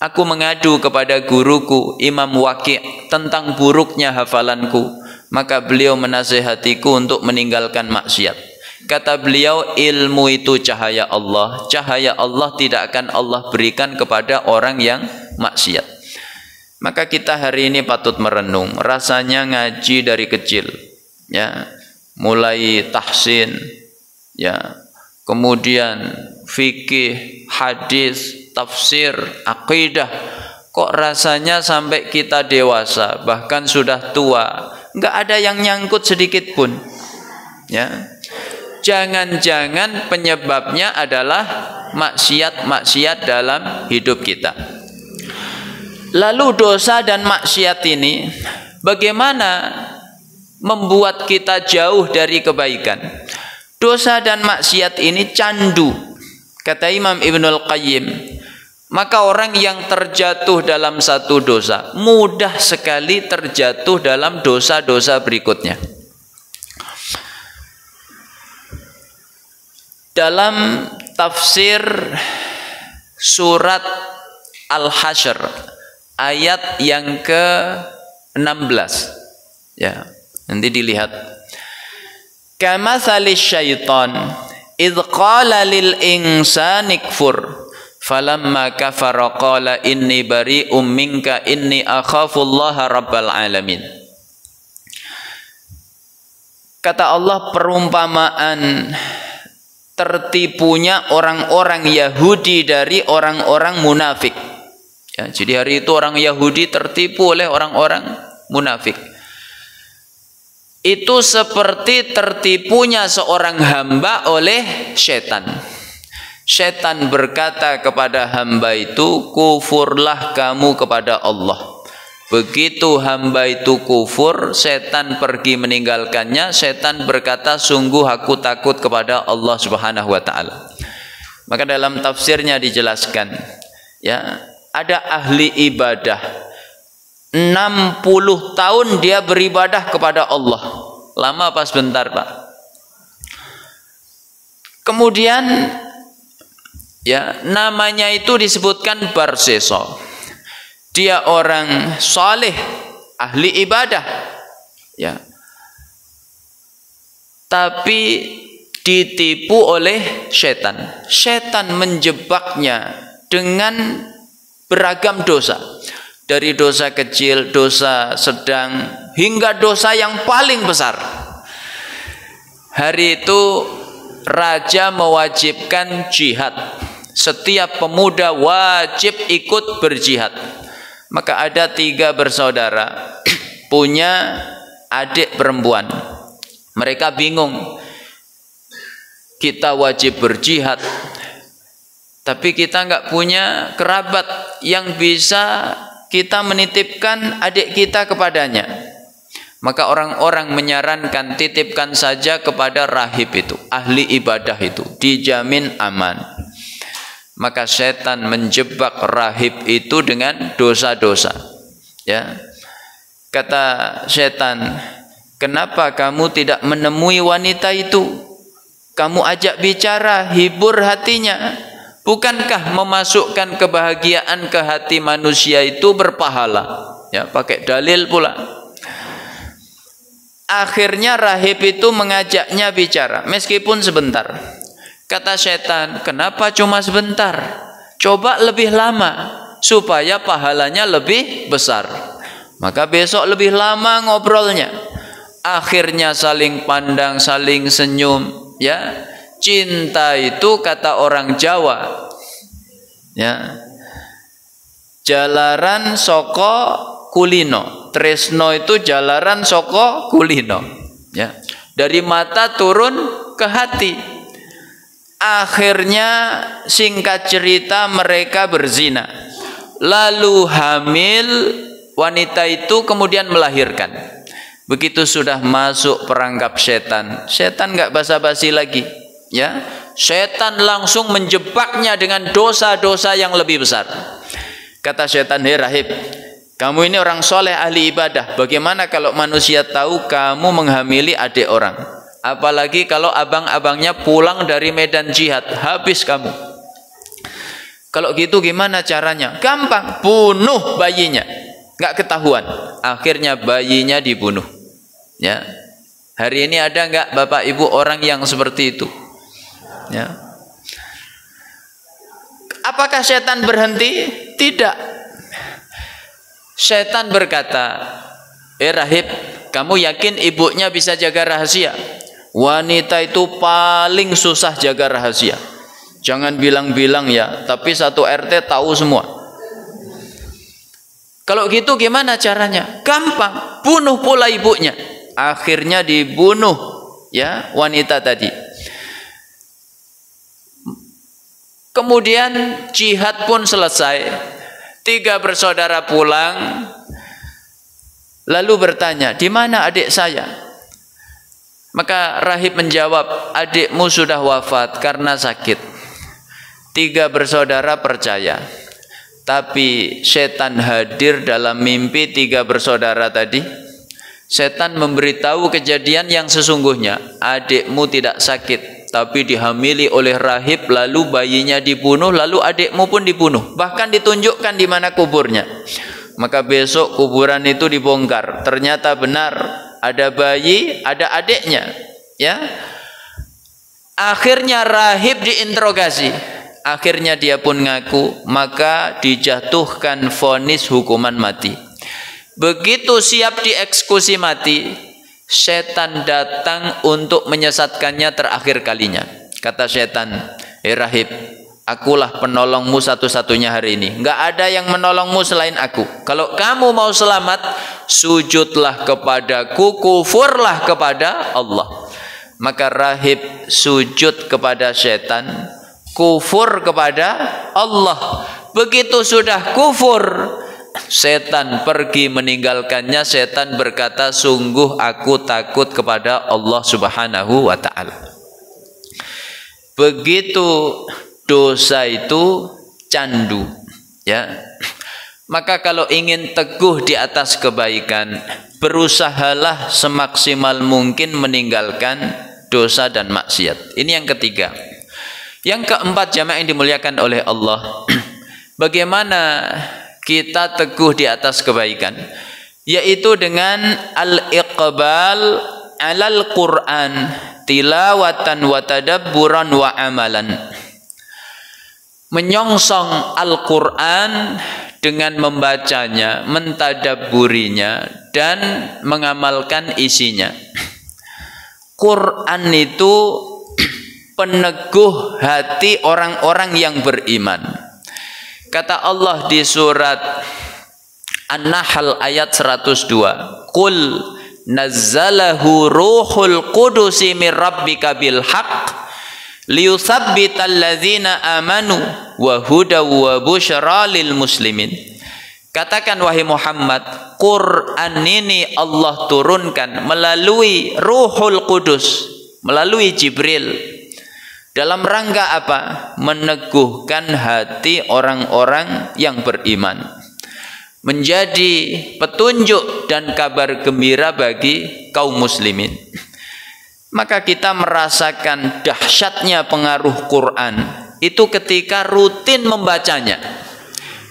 Aku mengadu kepada guruku Imam Waqi' tentang buruknya hafalanku, maka beliau menasihatiku untuk meninggalkan maksiat. Kata beliau, ilmu itu cahaya Allah. Cahaya Allah tidak akan Allah berikan kepada orang yang maksiat. Maka kita hari ini patut merenung. Rasanya ngaji dari kecil, ya, mulai tahsin, ya, kemudian fikih, hadis, tafsir, akidah. Kok rasanya sampai kita dewasa, bahkan sudah tua, nggak ada yang nyangkut sedikit pun, ya. Jangan-jangan penyebabnya adalah maksiat-maksiat dalam hidup kita. Lalu dosa dan maksiat ini bagaimana membuat kita jauh dari kebaikan? Dosa dan maksiat ini candu, kata Imam Ibnul Qayyim. Maka orang yang terjatuh dalam satu dosa mudah sekali terjatuh dalam dosa-dosa berikutnya. Dalam tafsir surat Al-Hasyr ayat yang ke-16, ya, nanti dilihat. Kamatsalis syaitan idz qala lil insani kfur falamma kafara qala inni bari'um minka inni akhafullaha rabbal alamin. Kata Allah, perumpamaan tertipunya orang-orang Yahudi dari orang-orang munafik. Ya, jadi hari itu orang Yahudi tertipu oleh orang-orang munafik. Itu seperti tertipunya seorang hamba oleh setan. Setan berkata kepada hamba itu, kufurlah kamu kepada Allah. Begitu hamba itu kufur, setan pergi meninggalkannya. Setan berkata, sungguh aku takut kepada Allah Subhanahu wa taala. Maka dalam tafsirnya dijelaskan, ya, ada ahli ibadah 60 tahun dia beribadah kepada Allah. Lama apa sebentar, Pak? Kemudian, ya, namanya itu disebutkan Barseso. Dia orang saleh, ahli ibadah, ya, tapi ditipu oleh setan. Setan menjebaknya dengan beragam dosa, dari dosa kecil, dosa sedang, hingga dosa yang paling besar. Hari itu raja mewajibkan jihad. Setiap pemuda wajib ikut berjihad. Maka ada 3 bersaudara punya adik perempuan. Mereka bingung. Kita wajib berjihad, tapi kita nggak punya kerabat yang bisa kita menitipkan adik kita kepadanya. Maka orang-orang menyarankan titipkan saja kepada rahib itu, ahli ibadah itu, dijamin aman. Maka setan menjebak rahib itu dengan dosa-dosa. Ya. Kata setan, kenapa kamu tidak menemui wanita itu? Kamu ajak bicara, hibur hatinya. Bukankah memasukkan kebahagiaan ke hati manusia itu berpahala? Ya, pakai dalil pula. Akhirnya rahib itu mengajaknya bicara, meskipun sebentar. Kata setan, kenapa cuma sebentar? Coba lebih lama, supaya pahalanya lebih besar. Maka besok lebih lama ngobrolnya. Akhirnya saling pandang, saling senyum. Ya, cinta itu kata orang Jawa, ya, jalaran soko kulino. Tresno itu jalaran soko kulino. Ya, dari mata turun ke hati. Akhirnya singkat cerita mereka berzina. Lalu hamil, wanita itu kemudian melahirkan. Begitu sudah masuk perangkap setan, setan nggak basa-basi lagi, ya. Setan langsung menjebaknya dengan dosa-dosa yang lebih besar. Kata setan, hei rahib, kamu ini orang soleh ahli ibadah. Bagaimana kalau manusia tahu kamu menghamili adik orang? Apalagi kalau abang-abangnya pulang dari medan jihad, habis kamu. Kalau gitu gimana caranya? Gampang, bunuh bayinya, nggak ketahuan. Akhirnya bayinya dibunuh. Ya, hari ini ada nggak bapak ibu orang yang seperti itu? Ya. Apakah setan berhenti? Tidak. Setan berkata, rahib, kamu yakin ibunya bisa jaga rahasia? Wanita itu paling susah jaga rahasia. Jangan bilang-bilang ya, tapi satu RT tahu semua. Kalau gitu gimana caranya? Gampang, bunuh pula ibunya. Akhirnya dibunuh, ya, wanita tadi. Kemudian jihad pun selesai. 3 bersaudara pulang, lalu bertanya, di mana adik saya? Maka rahib menjawab, adikmu sudah wafat karena sakit. 3 bersaudara percaya. Tapi setan hadir dalam mimpi 3 bersaudara tadi. Setan memberitahu kejadian yang sesungguhnya. Adikmu tidak sakit, tapi dihamili oleh rahib, lalu bayinya dibunuh, lalu adikmu pun dibunuh. Bahkan ditunjukkan di mana kuburnya. Maka besok kuburan itu dibongkar. Ternyata benar, ada bayi, ada adiknya. Ya. Akhirnya rahib diinterogasi. Akhirnya dia pun ngaku, maka dijatuhkan vonis hukuman mati. Begitu siap dieksekusi mati, setan datang untuk menyesatkannya terakhir kalinya. Kata setan, rahib, akulah penolongmu satu-satunya hari ini. Enggak ada yang menolongmu selain aku. Kalau kamu mau selamat, sujudlah kepadaku, kufurlah kepada Allah. Maka rahib sujud kepada setan, kufur kepada Allah. Begitu sudah kufur, setan pergi meninggalkannya. Setan berkata, sungguh aku takut kepada Allah Subhanahu wa ta'ala. Begitu dosa itu candu, ya. Maka kalau ingin teguh di atas kebaikan, berusahalah semaksimal mungkin meninggalkan dosa dan maksiat. Ini yang ketiga. Yang keempat, jamaah yang dimuliakan oleh Allah, bagaimana kita teguh di atas kebaikan, yaitu dengan al-iqbal alal Quran tilawatan wa tadabburan wa amalan. Menyongsong Al-Quran dengan membacanya, mentadabburinya, dan mengamalkan isinya. Quran itu peneguh hati orang-orang yang beriman. Kata Allah di surat An-Nahl ayat 102, Qul nazzalahu ruhul qudusi min rabbika bil haqq liyuthabbital ladzina amanu wa hudaw wa busyra lil muslimin. Katakan wahai Muhammad, Quran ini Allah turunkan melalui Ruhul Qudus, melalui Jibril. Dalam rangka apa? Meneguhkan hati orang-orang yang beriman. Menjadi petunjuk dan kabar gembira bagi kaum muslimin. Maka kita merasakan dahsyatnya pengaruh Quran itu ketika rutin membacanya.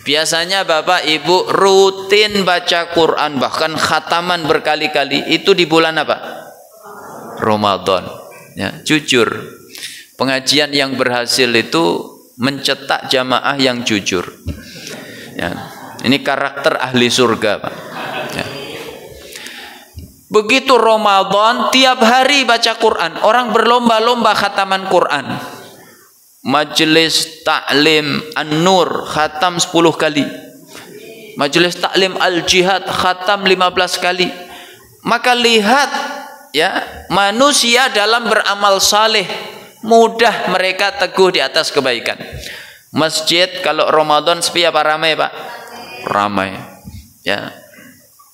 Biasanya Bapak Ibu rutin baca Quran, bahkan khataman berkali-kali. Itu di bulan apa? Ramadan. Ya, jujur. Pengajian yang berhasil itu mencetak jamaah yang jujur. Ya, ini karakter ahli surga, Pak. Ya. Begitu Ramadan, tiap hari baca Quran. Orang berlomba-lomba khataman Quran. Majelis Ta'lim An-Nur khatam 10 kali. Majelis Ta'lim Al-Jihad khatam 15 kali. Maka lihat, ya, manusia dalam beramal saleh mudah mereka teguh di atas kebaikan. Masjid kalau Ramadan sepi apa ramai, Pak? Ramai. Ya.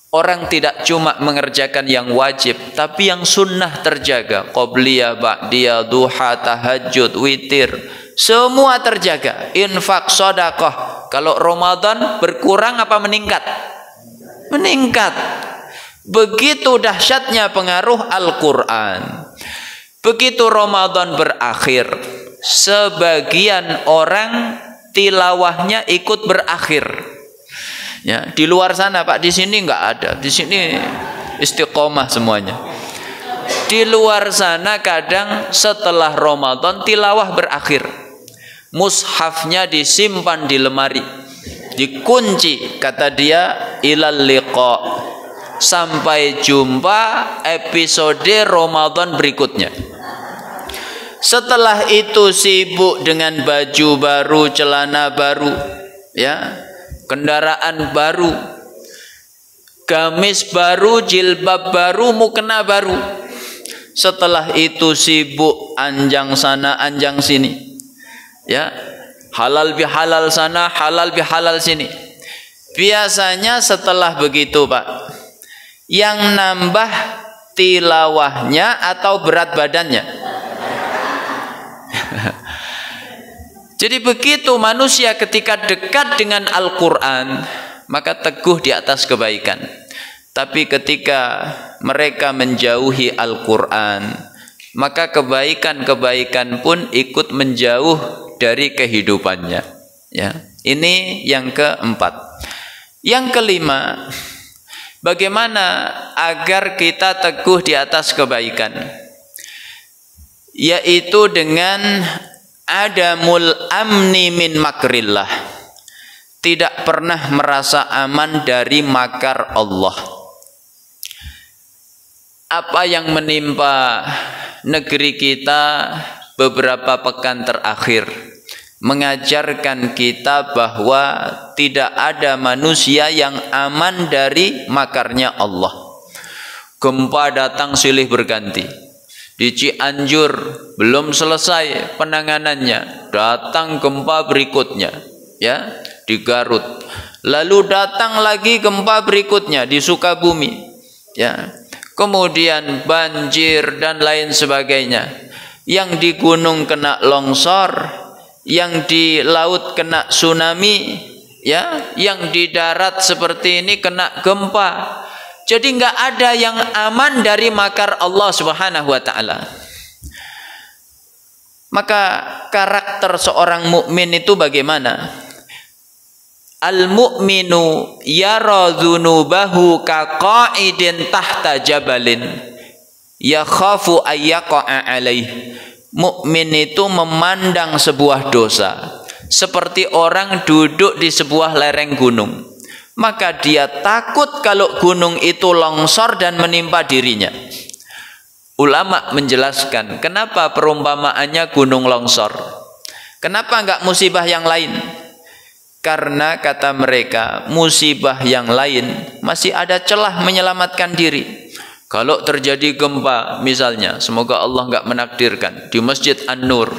Orang tidak cuma mengerjakan yang wajib, tapi yang sunnah terjaga. Qobliyah, ba'diyah, duha, tahajud, witir, semua terjaga. Infak, sedekah. Kalau Ramadan berkurang apa meningkat? Meningkat. Begitu dahsyatnya pengaruh Al-Quran. Begitu Ramadan berakhir, sebagian orang tilawahnya ikut berakhir. Ya, di luar sana, Pak, di sini enggak ada. Di sini istiqomah semuanya. Di luar sana kadang setelah Ramadan tilawah berakhir. Mushafnya disimpan di lemari, dikunci, kata dia, ilal liqa, sampai jumpa episode Ramadan berikutnya. Setelah itu sibuk dengan baju baru, celana baru, ya, kendaraan baru, gamis baru, jilbab baru, mukena baru. Setelah itu sibuk anjang sana, anjang sini, ya, halal bihalal sana, halal bihalal sini. Biasanya setelah begitu Pak, yang nambah tilawahnya atau berat badannya? Jadi begitu manusia ketika dekat dengan Al-Quran, maka teguh di atas kebaikan. Tapi ketika mereka menjauhi Al-Quran, maka kebaikan-kebaikan pun ikut menjauh dari kehidupannya. Ya, ini yang keempat. Yang kelima, bagaimana agar kita teguh di atas kebaikan? Yaitu dengan adamul amni min makrillah. Tidak pernah merasa aman dari makar Allah. Apa yang menimpa negeri kita beberapa pekan terakhir mengajarkan kita bahwa tidak ada manusia yang aman dari makarnya Allah. Gempa datang silih berganti. Di Cianjur belum selesai penanganannya, datang gempa berikutnya, ya, di Garut. Lalu datang lagi gempa berikutnya di Sukabumi, ya. Kemudian banjir dan lain sebagainya. Yang di gunung kena longsor, yang di laut kena tsunami, ya, yang di darat seperti ini kena gempa. Jadi nggak ada yang aman dari makar Allah Subhanahu wa taala. Maka karakter seorang mukmin itu bagaimana? Al-mu'minu yara dzunubahu kaqa'idin tahta jabalin yakhafu ayyaqa'a alaih. Mukmin itu memandang sebuah dosa seperti orang duduk di sebuah lereng gunung. Maka dia takut kalau gunung itu longsor dan menimpa dirinya. Ulama menjelaskan kenapa perumpamaannya gunung longsor. Kenapa enggak musibah yang lain? Karena kata mereka musibah yang lain masih ada celah menyelamatkan diri. Kalau terjadi gempa misalnya, semoga Allah enggak menakdirkan, di Masjid An-Nur,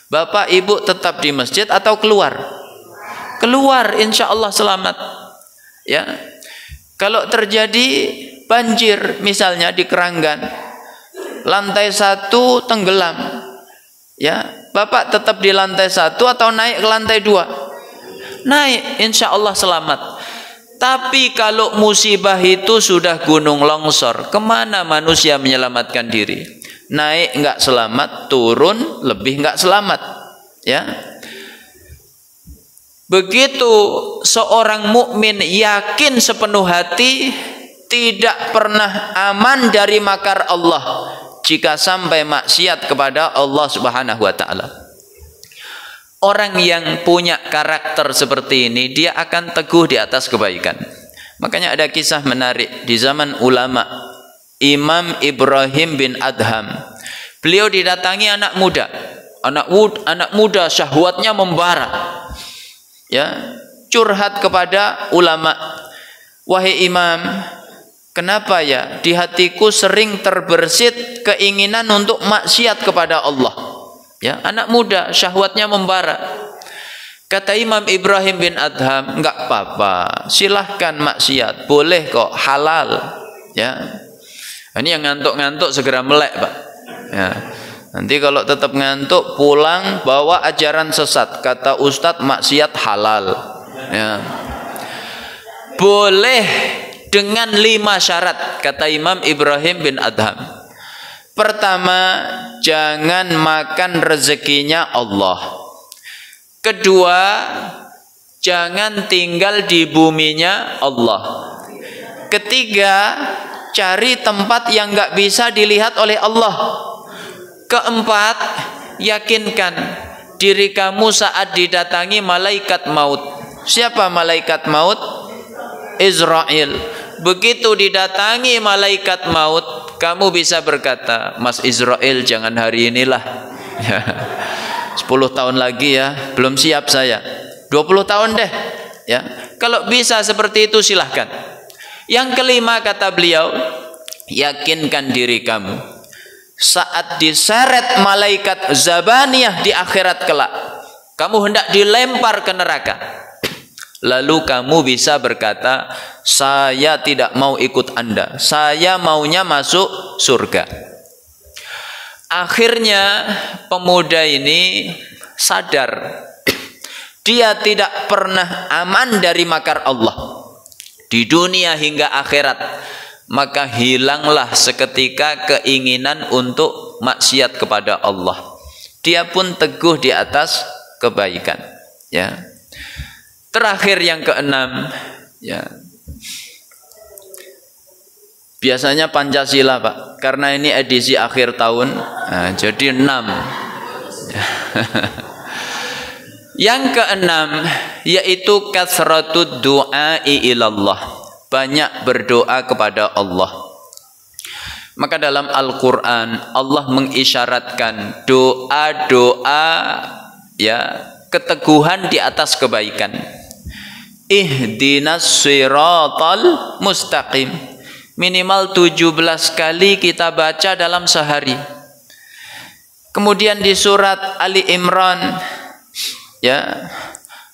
Bapak Ibu tetap di masjid atau keluar? Keluar, insya Allah selamat. Ya, kalau terjadi banjir misalnya di Keranggan, lantai 1 tenggelam, ya, Bapak tetap di lantai 1 atau naik ke lantai 2? Naik, insya Allah selamat. Tapi kalau musibah itu sudah gunung longsor, kemana manusia menyelamatkan diri? Naik enggak selamat, turun lebih enggak selamat, ya. Begitu seorang mukmin yakin sepenuh hati tidak pernah aman dari makar Allah jika sampai maksiat kepada Allah Subhanahu wa taala. Orang yang punya karakter seperti ini, dia akan teguh di atas kebaikan. Makanya ada kisah menarik di zaman ulama, Imam Ibrahim bin Adham. Beliau didatangi anak muda. Anak muda syahwatnya membara. Ya, curhat kepada ulama. Wahai Imam, kenapa ya di hatiku sering terbersit keinginan untuk maksiat kepada Allah? Ya, anak muda syahwatnya membara. Kata Imam Ibrahim bin Adham, enggak apa-apa, silahkan maksiat, boleh kok, halal. Ya, ini yang ngantuk-ngantuk segera melek, Pak. Ya, nanti kalau tetap ngantuk pulang bawa ajaran sesat, kata Ustadz maksiat halal. Ya, boleh dengan 5 syarat, kata Imam Ibrahim bin Adham. Pertama, jangan makan rezekinya Allah. Kedua, jangan tinggal di buminya Allah. Ketiga, cari tempat yang enggak bisa dilihat oleh Allah. Keempat, yakinkan diri kamu saat didatangi malaikat maut. Siapa malaikat maut? Israel. Begitu didatangi malaikat maut, kamu bisa berkata, Mas Israel jangan hari inilah. 10 tahun lagi ya, belum siap saya. 20 tahun deh. Ya, kalau bisa seperti itu silahkan. Yang kelima kata beliau, yakinkan diri kamu saat diseret malaikat Zabaniyah di akhirat kelak, kamu hendak dilempar ke neraka. Lalu kamu bisa berkata, saya tidak mau ikut Anda, saya maunya masuk surga. Akhirnya pemuda ini sadar, dia tidak pernah aman dari makar Allah di dunia hingga akhirat. Maka hilanglah seketika keinginan untuk maksiat kepada Allah. Dia pun teguh di atas kebaikan, ya. Terakhir yang keenam, ya. Biasanya Pancasila, Pak, karena ini edisi akhir tahun, nah, jadi 6. Yang keenam yaitu kasratud du'ai ilallah, banyak berdoa kepada Allah. Maka dalam Al-Quran Allah mengisyaratkan doa-doa, ya, keteguhan di atas kebaikan. Ihdinas siratal mustaqim, minimal 17 kali kita baca dalam sehari. Kemudian di surat Ali Imran, ya,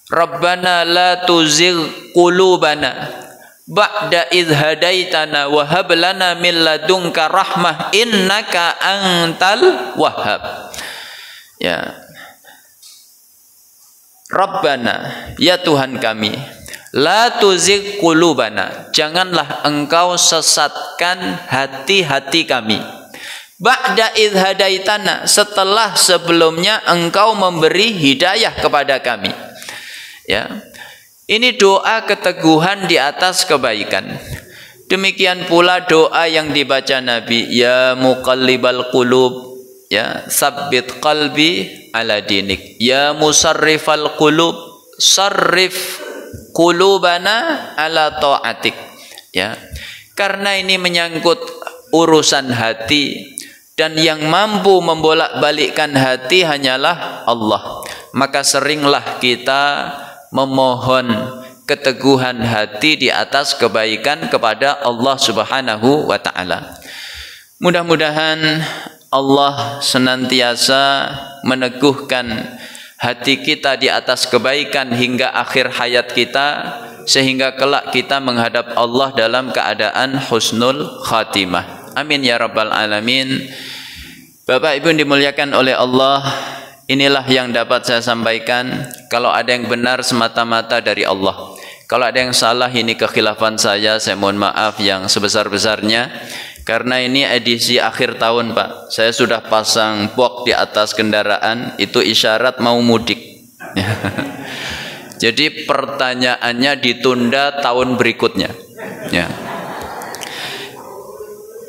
Rabbana la tuzigh qulubana ba'da idh hadaitana wa hab lana min ladunka rahmah innaka antal wahhab. Ya, Rabbana, ya Tuhan kami, la tuzigh qulubana, janganlah engkau sesatkan hati-hati kami. Ba'da idh hadaitana, setelah sebelumnya engkau memberi hidayah kepada kami. Ya. Ini doa keteguhan di atas kebaikan. Demikian pula doa yang dibaca Nabi, ya muqallibal qulub, ya, sabbit qalbi ala dinik, ya musarrifal qulub, sarrif qulubana ala ta'atik. Ya. Karena ini menyangkut urusan hati, dan yang mampu membolak-balikkan hati hanyalah Allah. Maka seringlah kita memohon keteguhan hati di atas kebaikan kepada Allah Subhanahu wa ta'ala. Mudah-mudahan Allah senantiasa meneguhkan hati kita di atas kebaikan hingga akhir hayat kita, sehingga kelak kita menghadap Allah dalam keadaan husnul khatimah. Amin ya rabbal alamin. Bapak Ibu yang dimuliakan oleh Allah, inilah yang dapat saya sampaikan. Kalau ada yang benar semata-mata dari Allah. Kalau ada yang salah, ini kekhilafan saya mohon maaf yang sebesar-besarnya. Karena ini edisi akhir tahun, Pak. Saya sudah pasang box di atas kendaraan, itu isyarat mau mudik. Jadi pertanyaannya ditunda tahun berikutnya. Ya.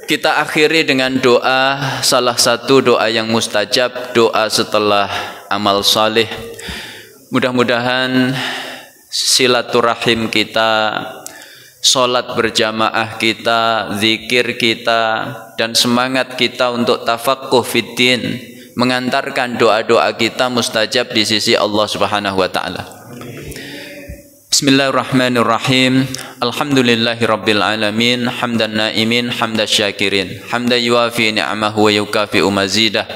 Kita akhiri dengan doa, salah satu doa yang mustajab, doa setelah amal saleh. Mudah-mudahan silaturahim kita, sholat berjamaah kita, zikir kita, dan semangat kita untuk tafaqquh fiddin mengantarkan doa-doa kita mustajab di sisi Allah Subhanahu wa ta'ala. Bismillahirrahmanirrahim. Alhamdulillahi rabbil alamin, hamdan naimin, hamdan syakirin, hamdan yuafi ni'amahu wa yukafi'u mazidah.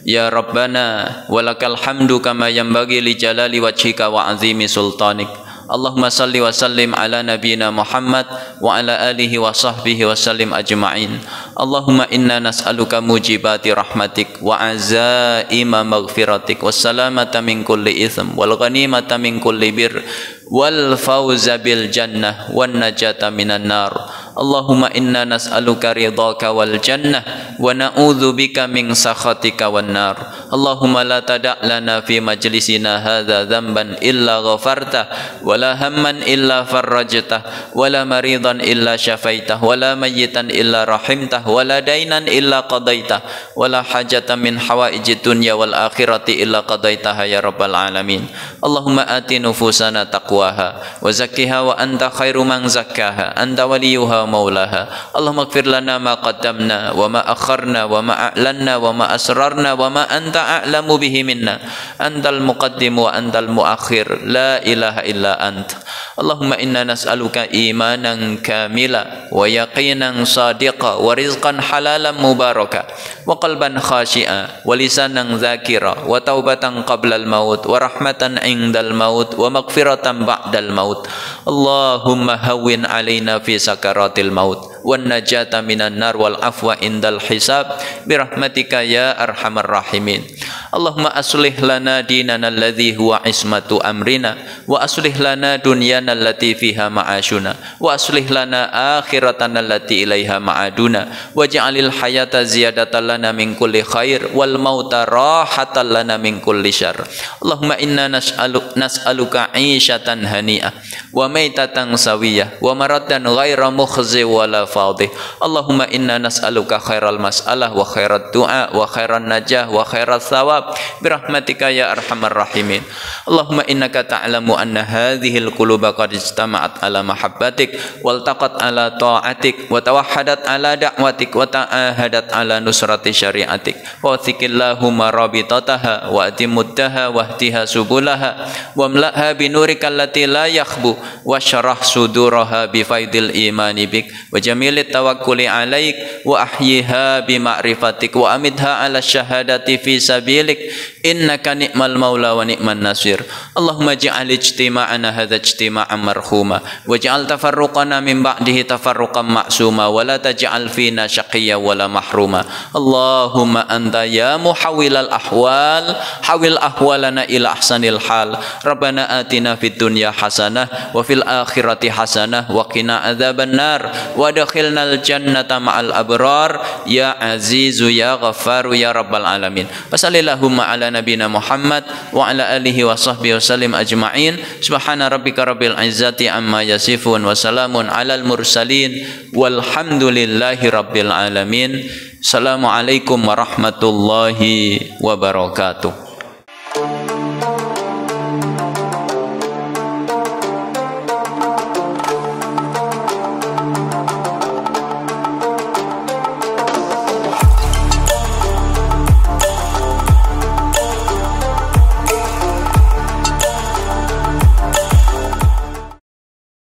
Ya Rabbana walakal hamdu kama yanbaghi li jalali wajhika wa azimi sultanik. Allahumma salli wa sallim ala nabiyyina Muhammad wa ala alihi wa sahbihi wa sallim ajma'in. Allahumma inna nas'aluka mujibati rahmatik wa azaima maghfiratik wa salamata min kulli itham wal ghanimata min kulli bir wal fawza bil jannah wan najata minan nar. Allahumma inna nas'aluka ridhaka wal jannah wa na'udzu bika min sakhatika wan nar. Allahumma la tada' lana fi majlisina hadza dhanban illa ghafarta wa la hamman illa farajtah wa la maridan illa syafaitah wa la mayyitan illa rahimtah wa la dainan illa qadaitah wa la hajatan min hawaijid dunya wal akhirati illa qadaitaha ya rabbal alamin. Allahumma ati nufusana taqwaha wa zakkiha wa anta khairu man zakkaha anta waliyuha maulaha. Allahumma ighfir lana ma qaddamna wa ma akharna wa ma a'lanna wa ma asrarna wa ma anta a'lamu bihi minna. Antal muqaddim wa antal muakhir, la ilaha illa ant. Allahumma inna nas'aluka imanan kamila wa yaqinan sadiqa wa rizqan halalan mubaraka wa qalban khashi'a wa lisanan zakira wa taubatan qabla al-maut wa rahmatan indal maut wa maghfiratan ba'dal maut. Allahumma hawwin alaina fi sakaratil maut wan najata minan nar wal afwa indal hisab birahmatika ya arhamar rahimin. Allahumma aslih lana dinana alladhi huwa ismatu amrina wa aslih lana dunyana allati fiha ma'ashuna wa aslih lana akhiratana allati ilaiha ma'aduna waj'alil hayata ziyadatan lana min kulli khair wal mauta rahatan lana min kulli syarr. Allahumma inna nas'aluka 'ishatan hani'ah wa maitatan sawiyah wa maratan ghaira mukhzi wala fadih. Allahumma inna nas'aluka khairal mas'alah wa khairat du'a wa khairan najah wa khairat thawab birahmatika ya arhamar rahimin. Allahumma innaka ta'lamu anna hadhil quluba qad ijtama'at ala mahabbatik waltaqat ala ta'atik wa tawahhadat ala da'watik wa ta'ahadat ala nusrati syariatik wa thiqillahumma rabitataha wa atimuddaha wa ihtiha subulaha wa mla'ha binurika allati la yakhbu wa syarah suduraha bifaidil imani bik wa jamilit tawakkuli alaik wa ahyiha bima'rifatik wa amidha ala syahadati fi sabilik innaka ni'mal maula wa ni'man nasir. Allahumma ja'al ijtima'ana hadha ijtima'an marhuma waj'al tafarruqana min ba'dihi tafarruqan ma'suma wa la taj'al fina syaqiyya wa la mahruma. Allahumma anta ya muhawwilal ahwal hawil ahwalana ila ahsanil hal. Rabbana atina fid dunya hasanah wa fil akhirati hasanah wa qina adzaban nar wa adkhilnal jannata ma'al abrar ya azizu ya ghaffar ya rabbal alamin. Wasallallahumma ala nabiyina Muhammad wa ala alihi wa sahbihi wasallim ajma'in. Subhana rabbika rabbil izzati amma yasifun wa salamun alal mursalin walhamdulillahi rabbil alamin. Assalamualaikum warahmatullahi wabarakatuh.